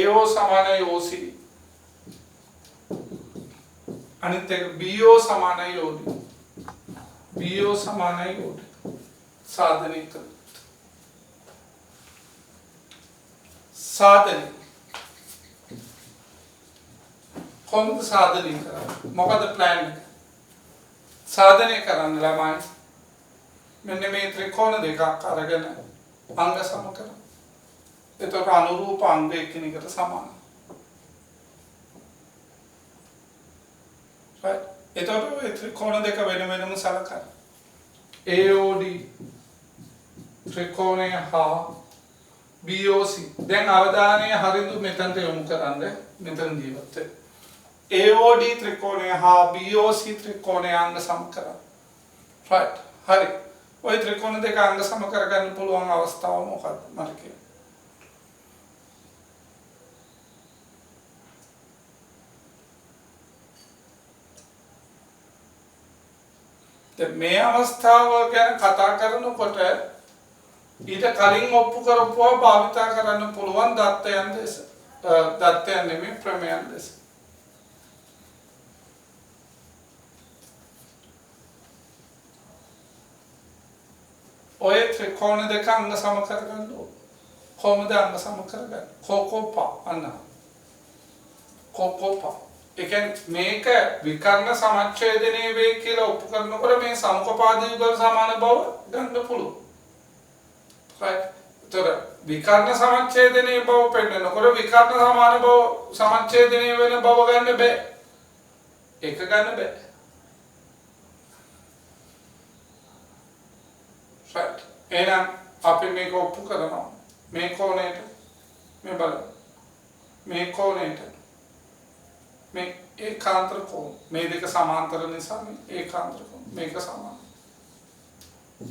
AO සමානයි OC. අනිත් එක BO සමානයි OD. සාධනය කළ සාධනය කොහොමද සාධනය කරන්නේ? මොකද ප්ලෑන් එක? සාධනය කරන්න ළමයි මෙන්න මේ ත්‍රිකෝණ දෙකක් අරගෙන අංග සම කරනවා. එතකොට අනුරූප අංග එකිනෙකට සමානයි. right? එතකොට මේ ත්‍රිකෝණ දෙක වෙන වෙනම සලකන්න. AOD ත්‍රිකෝණය හා BOC. දැන් අවධානය හරියට මෙතනට යොමු කරන්න. මෙතන ජීවත් වෙන්න. AOD ත්‍රිකෝණය හා BOC ත්‍රිකෝණය අංග සම කරන්න. right. හරි. ওই ත්‍රිකෝණ දෙක අංග සම කරගන්න පුළුවන් අවස්ථාව මොකක්ද? මට කියන්න. දැන් මේ අවස්ථාව ගැන කතා කරනකොට ඊට කලින් ඔප්පු කරපුවා භාවිතා කරන්න පුළුවන් දත්තයන් දෙස. දත්තයන් නෙමෙයි ප්‍රමේයන් දෙස. ඔය ත්‍රිකෝණ දෙක අංග සම කරගන්න ඕන. කොහොමද අංග සම කරගන්නේ? කෝකෝපා අන්න. කෝකෝපා. ඒ කියන්නේ මේක විකර්ණ සමච්ඡේදනයේ වේ කියලා ඔප්පු කරනකොට මේ සමුපපාදී යුගල සමාන බව ගන්න පුළුවන්. right. ඒතර විකර්ණ සමච්ඡේදනයේ බව පෙන්නනකොට විකර්ණ සමාන බව සමච්ඡේදනයේ වෙන බව ගන්න බෑ. එක ගන්න බෑ. right. එහෙනම් අපි මේක ඔප්පු කරනවා. මේ කොනේට මේ බලන්න. මේ කොනේට මේ ඒකාන්තර කෝණ. මේ දෙක සමාන්තර නිසා මේ ඒකාන්තර කෝණ. මේක සමාන.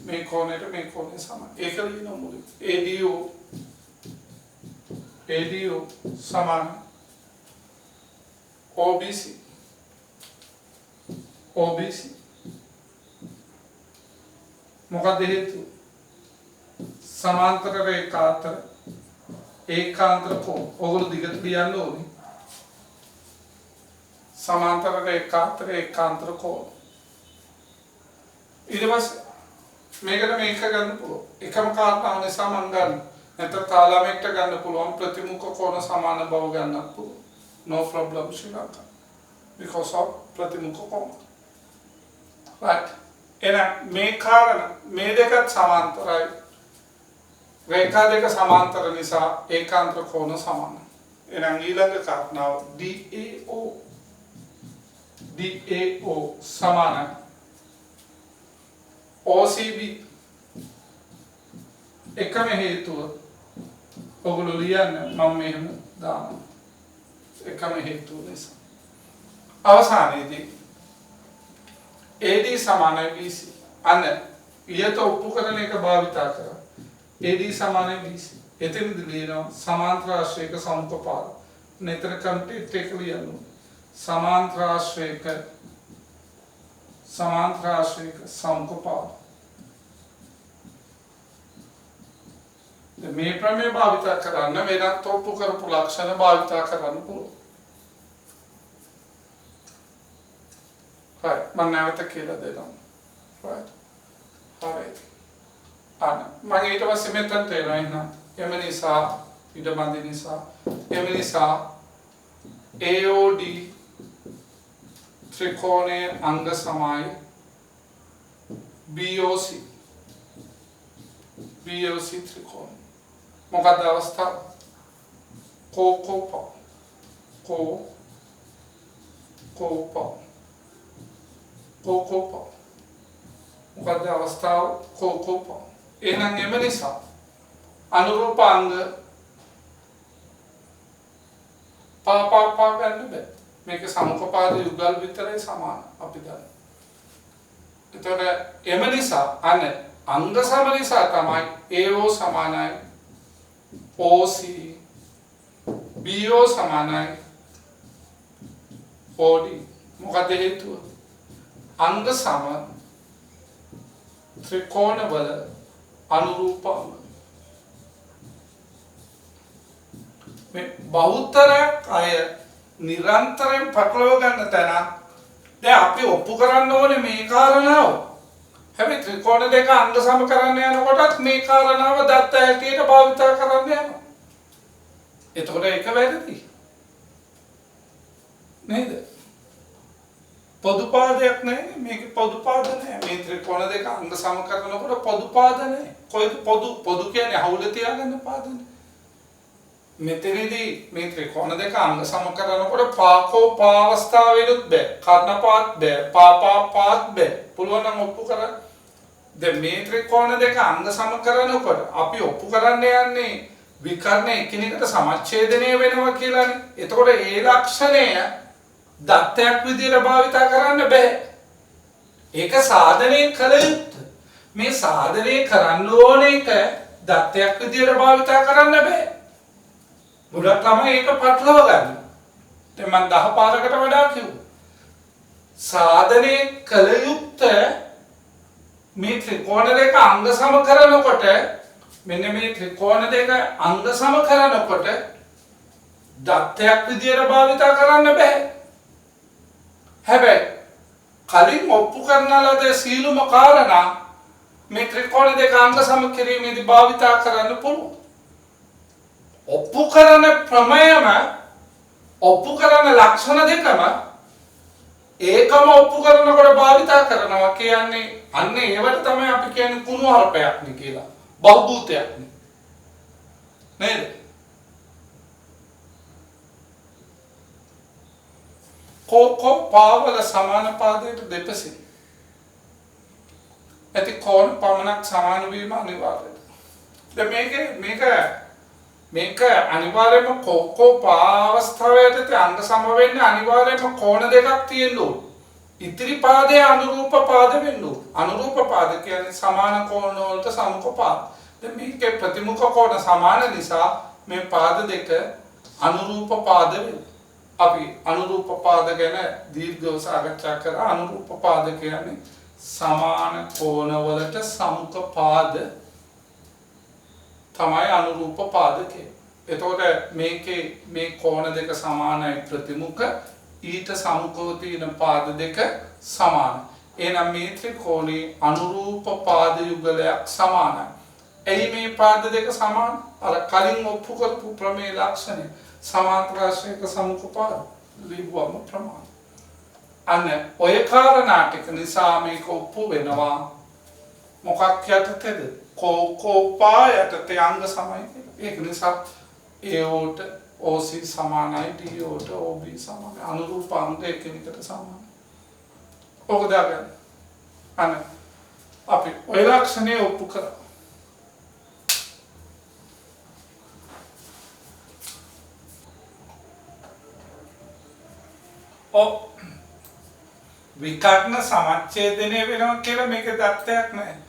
මේ කෝණයට මේ කෝණය සමාන. ඒක ලියනවා මුලින්. ADO සමාන OBC. මොකද හේතුව? සමාන්තර රේඛා අතර ඒකාන්තර කෝණ. ඔගොල්ලෝ දිගට ලියන්න ඕනේ. සමාන්තර රේඛා අතර ඒකාන්තර කෝණ. ඊට පස්සේ මේකට මේක ගන්න පුළුවන්. එකම කාරණාව නිසා මම ගන්න. නැත්නම් තාලමෙක්ට ගන්න පුළුවන් ප්‍රතිමුඛ කෝණ සමාන බව ගන්නත් පුළුවන්. No problem Sri Lanka. Because of ප්‍රතිමුඛ කෝණ. right. එහෙනම් මේ කාරණා මේ දෙකත් සමාන්තරයි. රේඛා දෙක සමාන්තර නිසා ඒකාන්තර කෝණ සමානයි. එහෙනම් ඊළඟ කාරණාව DAO සමානයි OCB. එකම හේතුව ඔගොල්ලෝ ලියන්න මම මෙහෙම දානවා. එකම හේතුව නිසා. අවසානයේදී AD සමානයි BC. අන්න ඊට ඔප්පු කරන එක භාවිතා කරා. AD සමානයි BC. එතනදී ලියනවා සමාන්තරාශ්‍රයක සමුපපාද. මෙතන කම්ප්ලීට් එක ලියන්න. සමාන්තරාශ්‍රයක සමුපපාද. මේ ප්‍රමේය භාවිතා කරන්න වෙනත් ඔප්පු කරපු ලක්ෂණ භාවිතා කරන්න පුළුවන්. right. මම නැවත කියලා දෙනවා. right. හරි. මම ඊට පස්සේ මෙතනට එනවා එහෙනම්. එම නිසා ඊට බඳි නිසා එම නිසා AOD ත්‍රිකෝණයේ අංග සමයි BOC ත්‍රිකෝණ. මොකද අවස්ථාව? කෝප. මොකද අවස්ථාව? කෝප. එහෙනම් එම නිසා අනුරූපාංග පා ගන්න බෑ. මේක සමුපපාද යුගල් විතරයි සමාන අපි දන්නවා. එතකොට එම නිසා අංග සම නිසා තමයි AO සමානයි OC, BO සමානයි OD. මොකද හේතුව? අංග සම ත්‍රිකෝණ වල අනුරූපාංග. මේ බහුතරයක් අය නිරන්තරයෙන් පටලව ගන්න තැන දැන් අපි ඔප්පු කරන්න ඕනේ මේ කාරණාව. හැබැයි ත්‍රිකෝණ දෙක අංග සම කරන්න යනකොටත් මේ කාරණාව දත්ත හැටියට භාවිත කරන්න යනවා. එතකොට ඒක වැරදි. නේද? පොදු පාදයක් නැහැ. මේක පොදු පාද නැහැ. මේ ත්‍රිකෝණ දෙක අංග සම කරනකොට පොදු පාද නැහැ. කොයිද පොදු කියන්නේ අවුල තියාගන්න පාදනේ. මෙතනදී මේ ත්‍රිකෝණ දෙක අංග සම කරනකොට පා අවස්ථාවෙලුත් බෑ. කර්ණපාත් බෑ. පාත් බෑ. පුළුවන් නම් ඔප්පු කරන්න. දැන් මේ ත්‍රිකෝණ දෙක අංග සම කරනකොට අපි ඔප්පු කරන්න යන්නේ විකර්ණ එකිනෙකට සමච්ඡේදනය වෙනවා කියලානේ. එතකොට ඒ ලක්ෂණය දත්තයක් විදිහට භාවිත කරන්න බෑ. ඒක සාධනය කළ යුතුයි. මේ සාධනය කරන්න ඕන එක දත්තයක් විදිහට භාවිත කරන්න බෑ. ගොඩක් ළමයි ඒක පටලව ගන්න. දැන් මම 10 පාරකට වඩා කිව්වා. සාධනය කළ යුත්තේ මේ ත්‍රිකෝණ දෙක අංග සම කරනකොට මෙන්න මේ ත්‍රිකෝණ දෙක අංග සම කරනකොට දත්තයක් විදියට භාවිත කරන්න බෑ. හැබැයි කලින් ඔප්පු කරන ලද සීලුම කාරණා මේ ත්‍රිකෝණ දෙක අංග සම කිරීමේදී භාවිත කරන්න පුළුවන්. ඔප්පු කරන ප්‍රමේයම ඔප්පු කරන ලක්ෂණ දෙකම ඒකම ඔප්පු කරනකොට භාවිත කරනවා කියන්නේ අන්න ඒවට තමයි අපි කියන්නේ කුණුහරුපයක් නේ කියලා. බහුභූතයක් නේ. නේද? පාවල සමාන පාදයට දෙපසින් ඇති කෝණ පමණක් සමාන වීම අනිවාර්යයි. දැන් මේක මේක අනිවාර්යයෙන්ම කෝපාවස්ථාවයට අංග සම වෙන්න අනිවාර්යයෙන්ම කෝණ දෙකක් තියෙන්න ඕන. ඉතිරි පාදයේ අනුරූප පාද වෙන්න ඕන. අනුරූප පාද කියන්නේ සමාන කෝණ වලට සමුඛ පාද. දැන් මේකේ ප්‍රතිමුඛ කෝණ සමාන නිසා මේ පාද දෙක අනුරූප පාද වෙනවා. අපි අනුරූප පාද ගැන දීර්ඝව සාකච්ඡා කරා. අනුරූප පාද කියන්නේ සමාන කෝණ වලට සමුඛ පාද තමයි අනුරූප පාද කියන්නේ. එතකොට මේකේ මේ කෝණ දෙක සමානයි ප්‍රතිමුඛ ඊට සමුඛව තියෙන පාද දෙක සමානයි. එහෙනම් මේ ත්‍රිකෝණේ අනුරූප පාද යුගලයක් සමානයි. එයි මේ පාද දෙක සමාන අර කලින් ඔප්පු කරපු ප්‍රමේය ලක්ෂණය සමාන්තරාශ්‍රයක සමුඛ පාද ලිව්වම ප්‍රමාණ. අන්න ඔය කාරණා ටික නිසා මේක ඔප්පු වෙනවා. මොකක් යටතේද? කෝපා යටතේ අංග සමයි කියලා. ඒක නිසා AOට OC සමානයි DOට OB සමානයි. අනුරූප අංග එකිනෙකට සමානයි. ඔක දාගන්න. අන්න අපි ඔය ලක්ෂණය ඔප්පු කරා. විකර්ණ සමච්ඡේදනය වෙනවා කියලා මේක දත්තයක් නැහැ.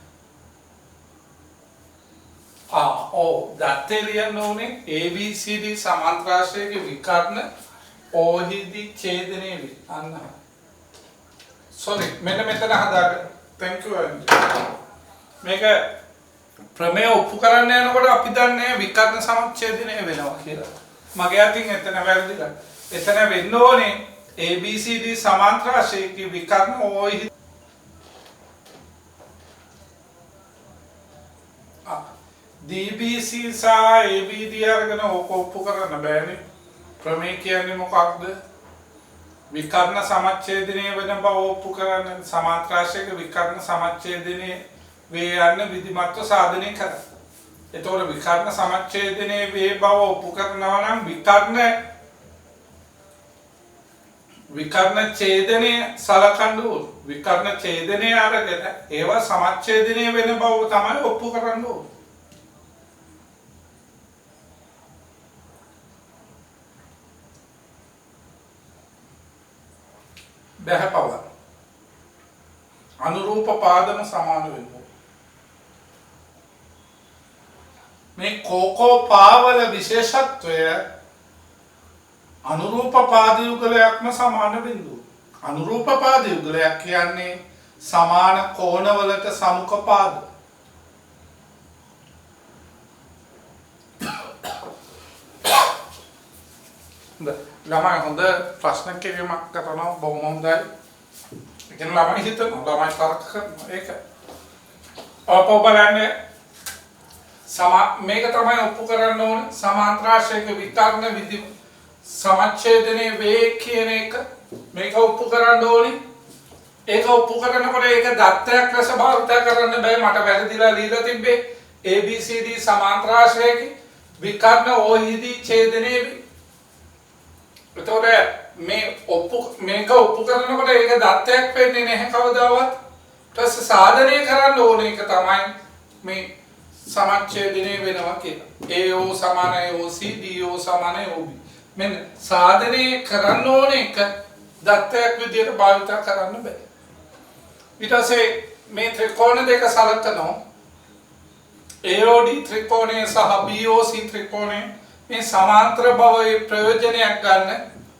දත්තේ ලියන්න ඕනේ ABCD සමාන්තරාශ්‍රයක විකර්ණ OHD ඡේදනය වේ. අන්න. sorry මෙන්න මෙතන හදාගන්න. thank you මේක ප්‍රමේය ඔප්පු කරන්න යනකොට අපි දන්නේ විකර්ණ සමච්ඡේදනය වෙනවා කියලා. මගේ අතින් එතන වැරදිලා. එතන වෙන්න ඕනේ ABCD සමාන්තරාශ්‍රයක විකර්ණ OHD DBC සහ ABD අරගෙන ඔප්පු කරන්න බෑනේ. ප්‍රමේය කියන්නේ මොකක්ද? විකර්ණ සමච්ඡේදනය වෙන බව ඔප්පු කරන්න සමාන්තරාශ්‍රයක විකර්ණ සමච්ඡේදනය වේ යන විධිමත්ව සාධනය කරා. එතකොට විකර්ණ සමච්ඡේදනය වේ බව ඔප්පු කරනවා නම් විකර්ණ ඡේදනය සලකන්න ඕන. විකර්ණ ඡේදනය අරගෙන ඒවා සමච්ඡේදනය වෙන බව තමයි ඔප්පු කරන්න ඕන. බැහැපව අනුරූප පාදම සමාන වෙනවා. මේ කෝකෝපාවල විශේෂත්වය අනුරූප පාද යුගලයක්ම සමාන බිඳුව. අනුරූප පාද යුගලයක් කියන්නේ සමාන කෝණවලට සමුඛ පාද. ළමයි හොඳ ප්‍රශ්න කිරීමක් කරනවා බොහොම හොඳයි. ඒ කියන්නේ ළමයි හිතනවා ළමයි තර්ක කරනවා ඒක. අප බලන්නේ මේක තමයි ඔප්පු කරන්න ඕනේ සමාන්තරාශ්‍රයක විකර්ණ විදි සමච්ඡේදනයේ වේ කියන එක මේක ඔප්පු කරන්න ඕනේ. ඒක ඔප්පු කරනකොට ඒක දත්තයක් ලෙස භාවිත කරන්න බෑ. මට වැරදිලා ලියලා තිබ්බේ ABCD සමාන්තරාශ්‍රයක විකර්ණ OHD ඡේදනයේ එතකොට මේක ඔප්පු කරනකොට ඒක දත්තයක් වෙන්නේ නැහැ කවදාවත්. ඊට පස්සේ සාධනය කරන්න ඕන එක තමයි මේ සමච්ඡේදනය වෙනවා කියලා. AO සමානයි OC DO සමානයි OB. මෙන්න සාධනය කරන්න ඕන එක දත්තයක් විදිහට භාවිත කරන්න බෑ. ඊට පස්සේ මේ ත්‍රිකෝණ දෙක සලකනවා. AOD ත්‍රිකෝණය සහ BOC ත්‍රිකෝණය මේ සමාන්තර බවයේ ප්‍රයෝජනයක් ගන්න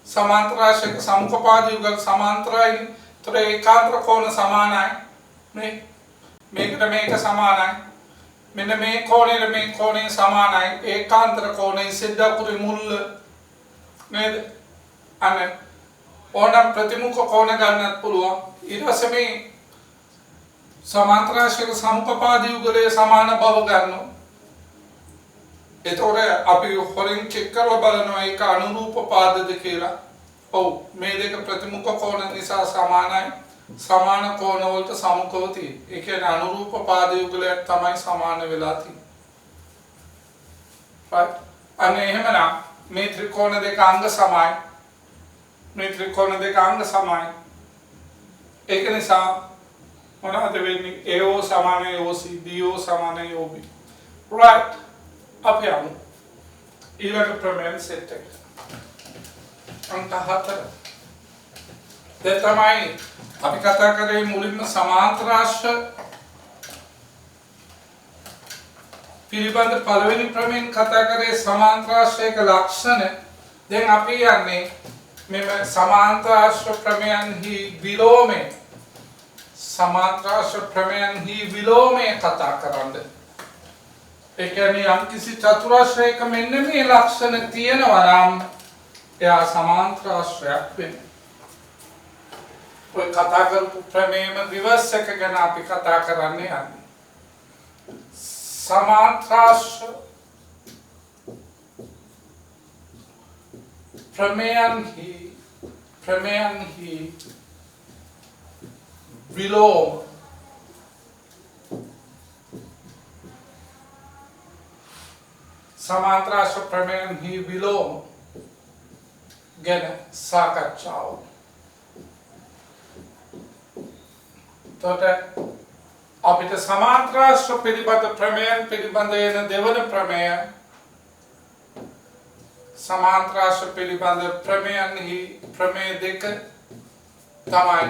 සමාන්තරාශ්‍රයක සමුඛ පාද යුගල සමාන්තරයි. ඒතර ඒකාන්තර කෝණ සමානයි. මේකට මේක සමානයි. මෙන්න මේ කෝණයට මේ කෝණය සමානයි. ඒකාන්තර කෝණය සිද්ධාපුරි මුල්ල නේද? අන්න ඕනම් ප්‍රතිමුඛ කෝණ ගන්නත් පුළුවන්. ඊට පස්සේ මේ සමාන්තරාශ්‍රයක සමුඛ පාද යුගලයේ සමාන බව ගන්නවා. එතකොට අපි හොරින් චෙක් කරලා බලනවා ඒක අනුරූප පාදද කියලා. ඔව් මේ දෙක ප්‍රතිමුඛ කෝණ නිසා සමානයි. සමාන කෝණ වලට සමුඛව තියෙන්නේ. ඒ කියන්නේ අනුරූප පාද යුගලයක් තමයි සමාන වෙලා තියෙන්නේ. right? අනේ එහෙමනම් මේ ත්‍රිකෝණ දෙක අංග සමයි. මේ ත්‍රිකෝණ දෙක අංග සමයි. ඒක නිසා මොනවද වෙන්නේ? AO සමානයි OC, DO සමානයි OB. right? අපි යමු ඊළඟ ප්‍රමේය සෙට් එක. අංක 4. දැන් තමයි අපි කතා කරේ මුලින්ම සමාන්තර ආශ්‍රය පිළිබඳ පළවෙනි ප්‍රමේයෙන් කතා කරේ සමාන්තර ආශ්‍රයක ලක්ෂණ. දැන් අපි යන්නේ මෙම සමාන්තර ආශ්‍රය ප්‍රමේයන්හි විලෝමය සමාන්තර ආශ්‍රය ප්‍රමේයන්හි විලෝමය කතා කරන්නේ. ඒ කියන්නේ යම් කිසි චතුරාශ්‍රයක මෙන්න මේ ලක්ෂණ තියෙනවා නම් එයා සමාන්තර ආශ්‍රයක් වෙනවා. ඔය කතා කරපු ප්‍රමේයම රිවර්ස් එක ගැන අපි කතා කරන්නේ යන්නේ. සමාන්තර ආශ්‍රය ප්‍රමේයන්හි විලෝම සමාන්තර ආශ්‍රය ප්‍රමේයන්හි විලෝම ගැන සාකච්ඡාව. තොට අපිට සමාන්තර ආශ්‍රය පිළිබඳ ප්‍රමේයන් පිළිබඳ එන දෙවන ප්‍රමේය සමාන්තර ආශ්‍රය පිළිබඳ ප්‍රමේයන්හි ප්‍රමේය දෙක තමයි.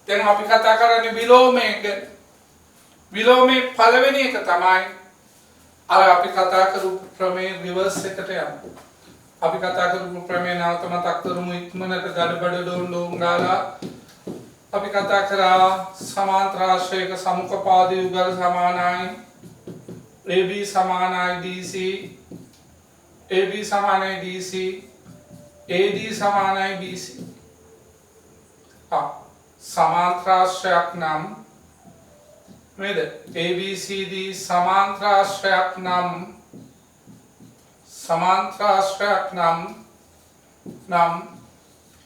දැන් අපි කතා කරන්නේ විලෝමය ගැන. විලෝමයේ පළවෙනි එක තමයි අර අපි කතා කරපු ප්‍රමේය රිවර්ස් එකට යන්න. අපි කතා කරපු ප්‍රමේය නැවත මතක් කරමු ඉක්මනට ගඩබඩ ඩෝන් ගාලා. අපි කතා කරා සමාන්තර ආශ්‍රයක සමුපපාදී යුගල සමානයි AB සමානයි DC AB සමානයි DC AD සමානයි BC. සමාන්තර ආශ්‍රයක් නම් නේද? ABCD සමාන්තර ආශ්‍රයක් නම්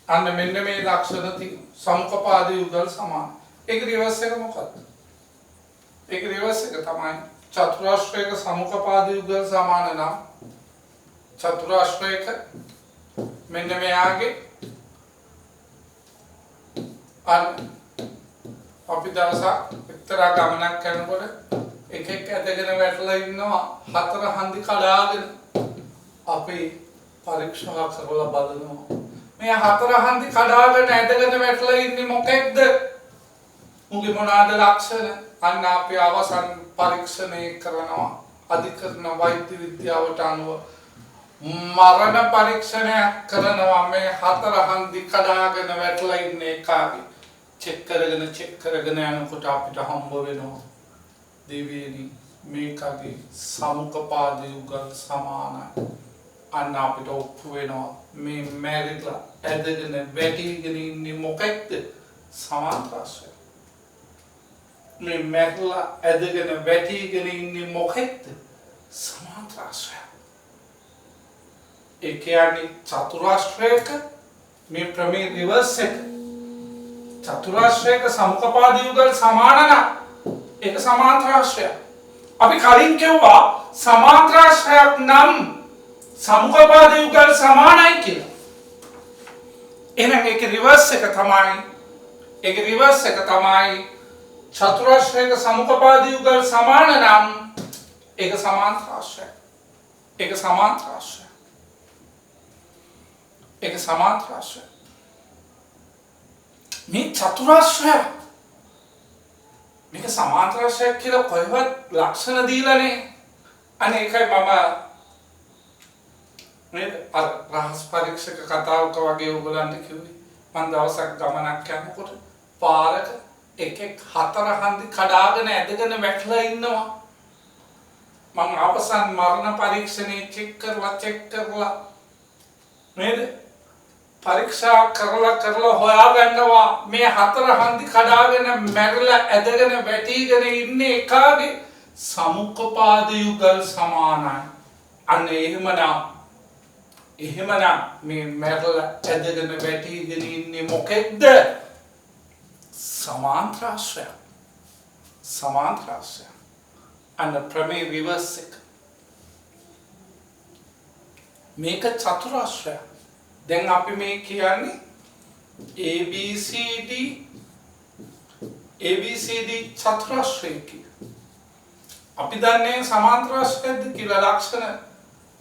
අන්න මෙන්න මේ ලක්ෂණ තියෙනවා. සමුපපාදී යුගල් සමාන. ඒක රිවර්ස් එක මොකක්ද? ඒක රිවර්ස් එක තමයි චතුරාශ්‍රයක සමුපපාදී යුගල් සමාන නම් චතුරාශ්‍රයක මෙන්න මෙයාගේ අපි දවසක් එක්තරා ගමනක් කරනකොට එකෙක් ඇදගෙන වැටලා ඉන්නවා හතර හන්දි කඩාගෙන. අපි පරීක්ෂා කරලා බලනවා මේ හතර හන්දි කඩාගෙන ඇදගෙන වැටලා ඉන්නේ මොකෙක්ද? මුගේ මොනවාද ලක්ෂණ? අන්න අපි අවසන් පරීක්ෂණය කරනවා. අධිකරණ වෛද්‍ය විද්‍යාවට අනුව මරණ පරීක්ෂණයක් කරනවා මේ හතර හන්දි කඩාගෙන වැටලා ඉන්න එකාගේ. චෙක් කරගෙන යනකොට අපිට හම්බ වෙනවා දෙවියනි මේකගේ සමුපපාදී යුගල් සමානයි. අන්න අපිට ඔප්පු වෙනවා මේ මැරිලා ඇදගෙන වැටිගෙන ඉන්නේ මොකක්ද? සමාන්තර ආශ්‍රය. මේ මැරිලා ඇදගෙන වැටිගෙන ඉන්නේ මොකක්ද? සමාන්තර ආශ්‍රය. ඒ කියන්නේ චතුරාශ්‍රයක මේ ප්‍රමේය රිවර්ස් එක චතුරාශ්‍රයක සමුපපාදී යුගල් සමාන නම් ඒක සමාන්තර ආශ්‍රයක්. අපි කලින් කිව්වා සමාන්තර ආශ්‍රයක් නම් සමුපපාදී යුගල් සමානයි කියලා. එහෙනම් ඒක රිවර්ස් එක තමයි චතුරාශ්‍රයක සමුපපාදී යුගල් සමාන නම් ඒක සමාන්තර ආශ්‍රයක්. ඒක සමාන්තර ආශ්‍රයක්. මේ චතුරාශ්‍රය මේක සමාන්තර ආශ්‍රයක් කියලා කොහෙවත් ලක්ෂණ දීලානේ. අනේ ඒකයි මම නේද අර රහස් පරීක්ෂක කතාවක වගේ ඔයගලන්ට කිව්වේ. මම දවසක් ගමනක් යනකොට පාරක එකෙක් හතර හන්දි කඩාගෙන ඇදගෙන වැටලා ඉන්නවා. මම අවසන් මරණ පරීක්ෂණේ චෙක් කරලා නේද පරීක්ෂා කරලා හොයාගන්නවා මේ හතර හන්දි කඩාගෙන මැරිලා ඇදගෙන වැටිගෙන ඉන්නේ එකාගේ සමුපපාදී යුගල් සමානයි. අන්න එහෙමනම් මේ මැරිලා ඇදගෙන වැටිගෙන ඉන්නේ මොකෙක්ද? සමාන්තර ආශ්‍රය. අන්න ප්‍රමේය රිවර්ස් එක. මේක චතුරාශ්‍රය. දැන් අපි මේ කියන්නේ ABCD චතුරාශ්‍රය කියලා. අපි දන්නේ සමාන්තර ආශ්‍රයද කියලා ලක්ෂණ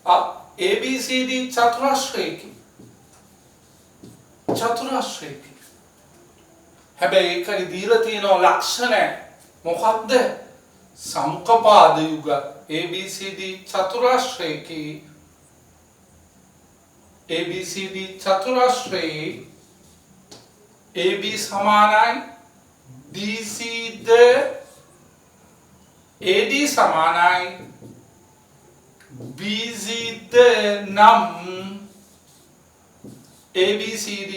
ABCD චතුරාශ්‍රයකි. චතුරාශ්‍රයකි. හැබැයි ඒකේ දීලා තියෙන ලක්ෂණ මොකක්ද? සමුපපාද යුග ABCD චතුරාශ්‍රයකි. ABCD චතුරාශ්‍රයේ AB සමානයි DC ද AD සමානයි BC ද නම් ABCD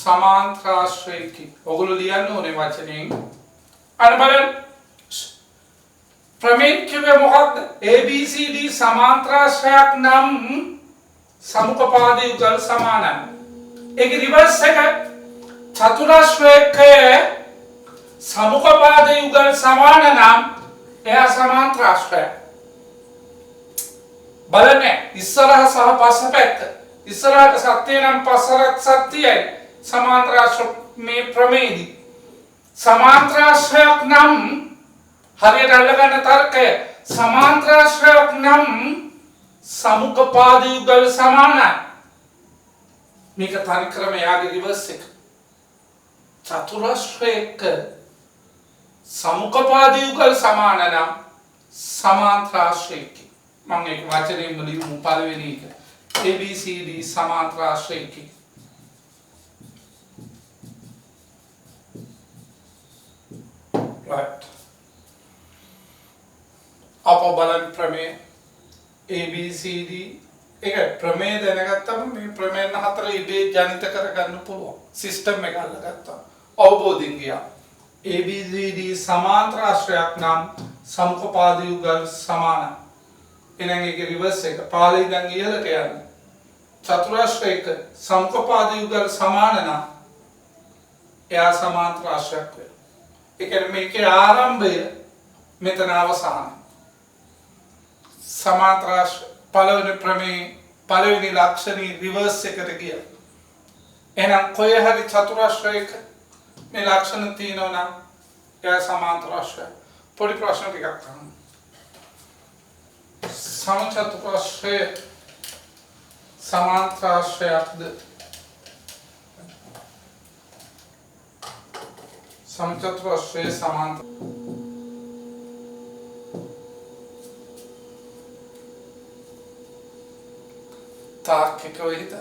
සමාන්තරාශ්‍රයකි. ඔගොල්ලෝ ලියන්න ඕනේ වචනෙන්. අන්න බලන්න. ප්‍රමේය කිව්වේ මොකක්ද? ABCD සමාන්තරාශ්‍රයක් නම් සමුපපාද යුගල් සමානයි. ඒක රිවර්ස් එක චතුරාශ්‍රයකයේ සමුපපාද යුගල් සමාන නම් එයා සමාන්තරාශ්‍රය. බලන්න ඉස්සරහ සහ පස්ස පැත්ත. ඉස්සරහට සත්‍ය නම් පස්සට සත්‍යයි. සමාන්තරාශ්‍රය මේ ප්‍රමේයදී සමාන්තරාශ්‍රයක් නම් හරියට අල්ලගන්න තර්කය සමාන්තරාශ්‍රයක් නම් සමුපපාද යුගල් සමානයි. මේක තනිකරම යාගේ රිවර්ස් එක. චතුරාශ්‍රයක සමුපපාද යුගල් සමාන නම් සමාන්තරාශ්‍රයකි. මම ඒක වචනයෙන් ලියමු පළවෙනි එක. ABCD සමාන්තරාශ්‍රයකි. right. අප බලන් ප්‍රමේය ABCD ඒක ප්‍රමේය දැනගත්තම මේ ප්‍රමේයන් හතර ඉබේ ජනිත කරගන්න පුළුවන් සිස්ටම් එක අල්ලගත්තා අවබෝධයෙන් ගියා. ABCD සමාන්තරාශ්‍රයක් නම් සමුපපාද යුගල් සමානයි. එහෙනම් ඒකේ රිවර්ස් එක පාළේ ඉඳන් ඉහළට යන්නේ. චතුරාශ්‍රයක සමුපපාද යුගල් සමාන නම් එයා සමාන්තරාශ්‍රයක් වෙනවා. ඒ කියන්නේ මේකේ ආරම්භය මෙතන අවසානයි. සමාන්තරාශ්‍රය පළවෙනි ප්‍රමේය පළවෙනි ලක්ෂණී රිවර්ස් එකට ගියා. එහෙනම් කොහේ හරි චතුරාශ්‍රයක මේ ලක්ෂණ තියෙනවා නම් එයා සමාන්තරාශ්‍රය. පොඩි ප්‍රශ්න ටිකක් අහන්න. සමචතුරාශ්‍රය සමාන්තරාශ්‍රයක්ද? समचतुरस्रय समांतर तार्किक विहित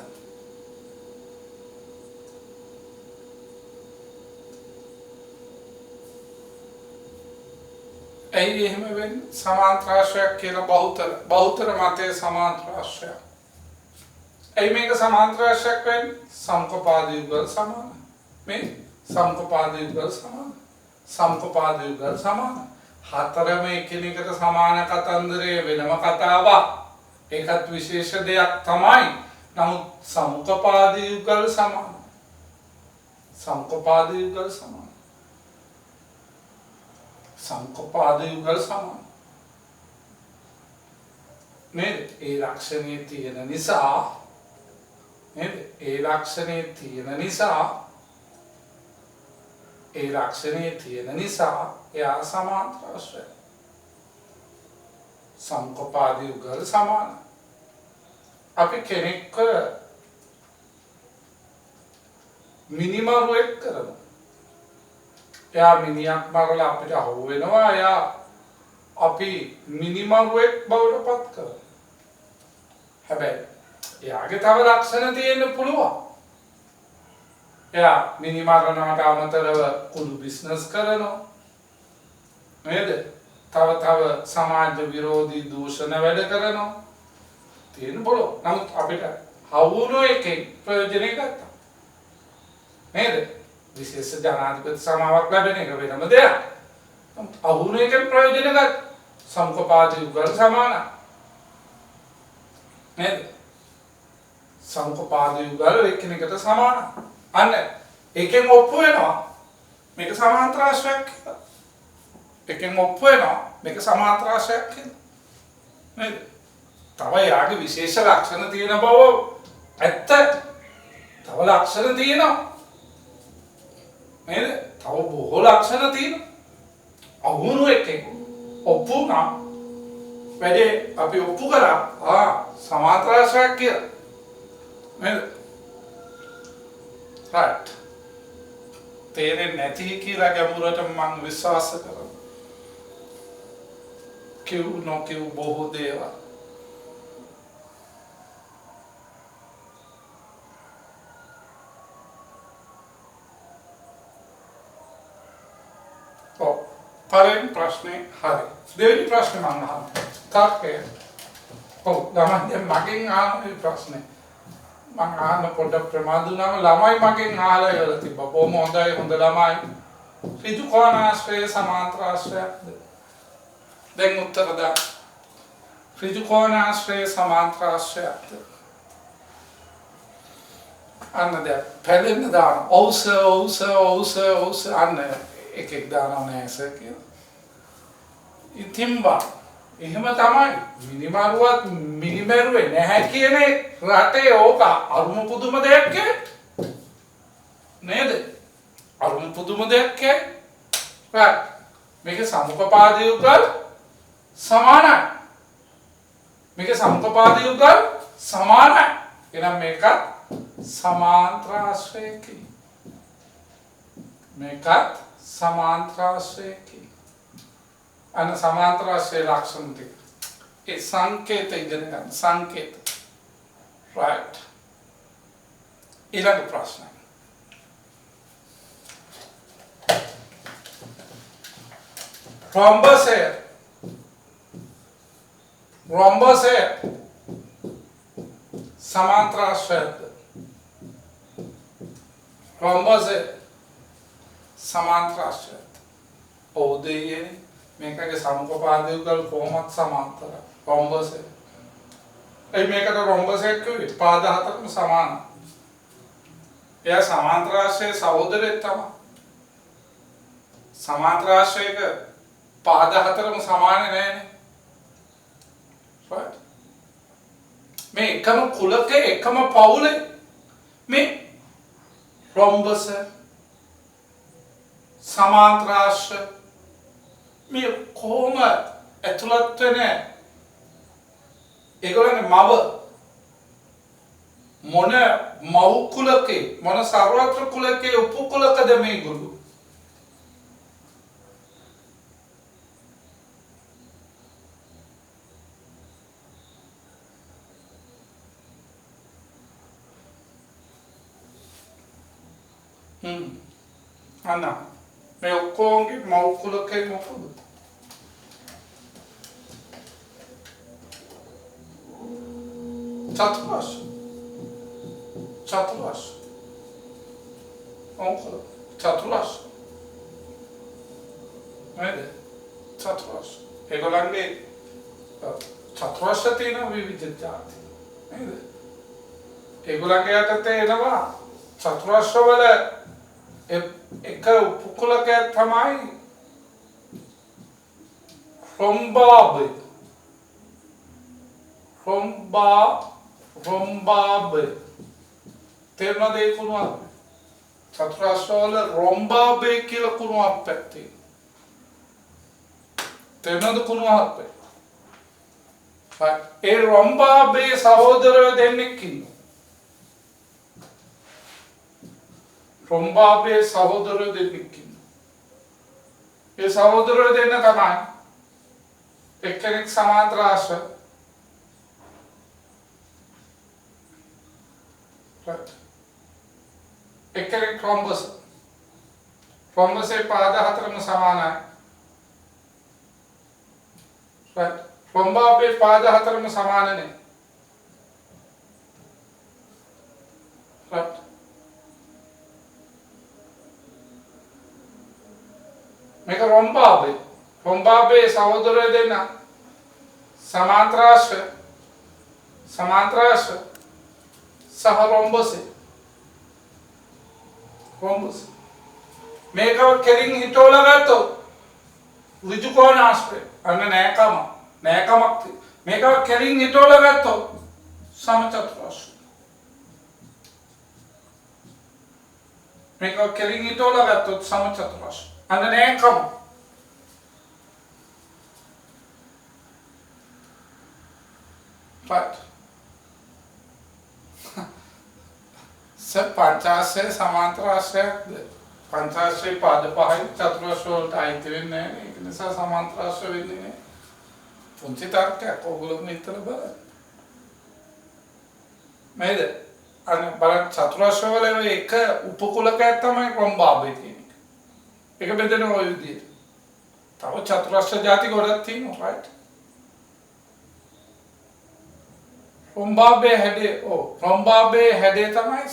ऐ එහෙම වෙන්නේ සමාන්තරාශ්‍රයක් කියලා බහුතර මතයේ සමාන්තරාශ්‍රය. ऐ මේක සමාන්තරාශ්‍රයක් වෙන්නේ සම්පපාද යුගල් සමාන. මේ සම්පපාද යුගල් සමාන. සම්පපාද යුගල් සමාන. හතරම එකිනෙකට සමාන කතන්දරයේ වෙනම කතාවක්. ඒකත් විශේෂ දෙයක් තමයි. නමුත් සම්පපාද යුගල් සමාන. සම්පපාද යුගල් සමාන. සම්පපාද යුගල් සමාන. නේද? ඒ ලක්ෂණයේ තියෙන නිසා නේද? ඒ ලක්ෂණයේ තියෙන නිසා ඒ ලක්ෂණයේ තියෙන නිසා එයා සමාන්තරාශ්‍රය. සම්පපාද යුගල් සමාන. අපි කෙනෙක්ව මිනිමරුවෙක් කරමු. එයා මිනිහක් මරලා අපිට අහු වෙනවා. එයා අපි මිනිමරුවෙක් බවට පත් කරමු. හැබැයි එයාගේ තව ලක්ෂණ තියෙන්න පුළුවන්. එයා මිනිමරණයට අමතරව කුඩු බිස්නස් කරනවා. නේද? තව සමාජ විරෝධී දූෂණ වැඩ කරනවා. තියෙන පුළුවන්. නමුත් අපිට හවුණු එකෙන් ප්‍රයෝජන ගත්තා. නේද? විශේෂ ජනාධිපති සමාවක් ලැබෙන එක වෙනම දෙයක්. අහුණු එකෙන් ප්‍රයෝජන ගත්තා. සම්පපාද යුගල් සමාන. නේද? සම්පපාද යුගල් එකිනෙකට සමාන. අන්න එකෙන් ඔප්පු වෙනවා මේක සමාන්තරාශ්‍රයක් කියලා. එකෙන් ඔප්පු වෙනවා මේක සමාන්තරාශ්‍රයක් කියලා. නේද? තව යාගේ විශේෂ ලක්ෂණ තියෙන බව ඇත්ත. තව ලක්ෂණ තියෙනවා. නේද? තව බොහෝ ලක්ෂණ තියෙනවා. අහුණු එකෙන් ඔප්පු වුණා වැඩේ අපි ඔප්පු කරා සමාන්තරාශ්‍රයක් කියලා නේද? right. තේරෙන්නේ නැති කියලා ගැඹුරට මම විශ්වාස කරනවා. කිව් නොකිව් බොහෝ දේවල්. පළවෙනි ප්‍රශ්නේ හරි. දෙවෙනි ප්‍රශ්නේ මම අහන්න. තාක්කේ. ළමයි මගෙන් අහන මේ ප්‍රශ්නේ. මම අහන්න පොඩ්ඩක් ප්‍රමාද වුණාම ළමයි මගෙන් අහලා ඉවරලා තිබ්බා. බොහොම හොඳයි හොඳ ළමයි. ඍජු කෝණාශ්‍රය සමාන්තරාශ්‍රයක්ද? දැන් උත්තර දාන්න. ඍජු කෝණාශ්‍රය සමාන්තරාශ්‍රයක්ද? අන්න දැන් පැලෙන්න දාන්න. ඔව්ස අන්න එකෙක් දානවා නෑ සර් කියලා. ඉතින් බා එහෙම තමයි මිනිමරුවත් මිනිමරුවේ නැහැ කියන රටේ ඕක අරුම පුදුම දෙයක් නේද? අරුම පුදුම දෙයක් මේක සමුපපාදී යුගල් සමානයි. මේක සමුපපාදී යුගල් සමානයි. එහෙනම් මේක සමාන්තරාශ්‍රයකයි. මේකත් සමාන්තරාශ්‍රයකයි. අන්න සමාන්තරාශ්‍රය ලක්ෂණ ටික. ඒ සංකේත ඉගෙන ගන්න. සංකේත. right. ඊළඟ ප්‍රශ්න. රොම්බසය සමාන්තරාශ්‍රයද? රොම්බසය සමාන්තරාශ්‍රයද? ඔව් දෙයියනේ. මේකගේ සමුපපාදී යුගල් කොහොමත් සමාන්තරයි. රොම්බසය. ඒ මේකට රොම්බසයක් කිව්වේ පාද හතරම සමානයි. එයා සමාන්තරාශ්‍රයේ සහෝදරයෙක් තමයි. සමාන්තරාශ්‍රයක පාද හතරම සමාන නෑනේ. right. මේ එකම කුලකේ එකම පවුලේ මේ රොම්බස සමාන්තරාශ්‍රය මේ කොහොම ඇතුළත් වෙන්නේ? ඒගොල්ලන්ගේ මව මොන මව් කුලකේ මොන සර්වත්‍ර කුලකේ උපකුලකද මේගොල්ලෝ? අන්න මේ ඔක්කොගේ මව් කුලකේ මොකද? චතුරාශ්‍රය. චතුරාශ්‍රය. නේද? චතුරාශ්‍රය. ඒගොල්ලන්ගේ චතුරාශ්‍රය තියෙන විවිධ જાති. නේද? ඒගොල්ලන්ගේ යටතේ එනවා චතුරාශ්‍රය වල එක උපකුලකයක් තමයි රොම්බාබ්. තේරුණාද ඒ කුණුවක්? චතුරාශ්‍රය වල රොම්බාබ් කියලා කුණුවක් පැත්තේ. තේරුණාද කුණුවක්? ඒ රොම්බාබේ සහෝදරයෝ දෙන්නෙක් ඉන්නවා. රොම්බාබේ සහෝදරයෝ දෙන්නෙක් ඉන්නවා. ඒ සහෝදරයෝ දෙන්න තමයි එක්කෙනෙක් සමාන්තරාශ්‍රය. එක්කෙනෙක් රොම්බස. රොම්බසේ පාද හතරම සමානයි. රොම්බාබේ පාද හතරම සමාන නේ. මේක රොම්බාබේ. රොම්බාබේ සහෝදරයෝ දෙන්න සමාන්තරාශ්‍රය සහ රොම්බසේ. මේක කෙලින් හිටවලා ගත්තොත් ඍජු කෝණාශ්‍රය. අන්න නෑකමක් මේක කෙලින් හිටවලා ගත්තොත් සමචතුරාශ්‍රය. මේක කෙලින් හිටවලා ගත්තොත් සමචතුරාශ්‍රය. අන්න නෑකම. right. पंचाश्रय समांतराश्रय पंचाश्रय पाद पहाई चतुराश्रय वोल्ट आयते वेन्ने නැහැ ඒක නිසා සමාන්තරාශ්‍රය වෙන්නේ නැහැ පුංචි තර්කයක් ඕගොල්ලෝ මෙතන බලන්න නේද අනේ බලන්න චතුරාශ්‍රය වල එක උපකුලකයක් තමයි රොම්බාබේ තියෙන්නේ ඒක බෙදෙනවා ඔය විදිහට තව චතුරාශ්‍රය ಜಾති ගොඩක් තියෙනවා right රොම්බාබේ හැඩේ තමයි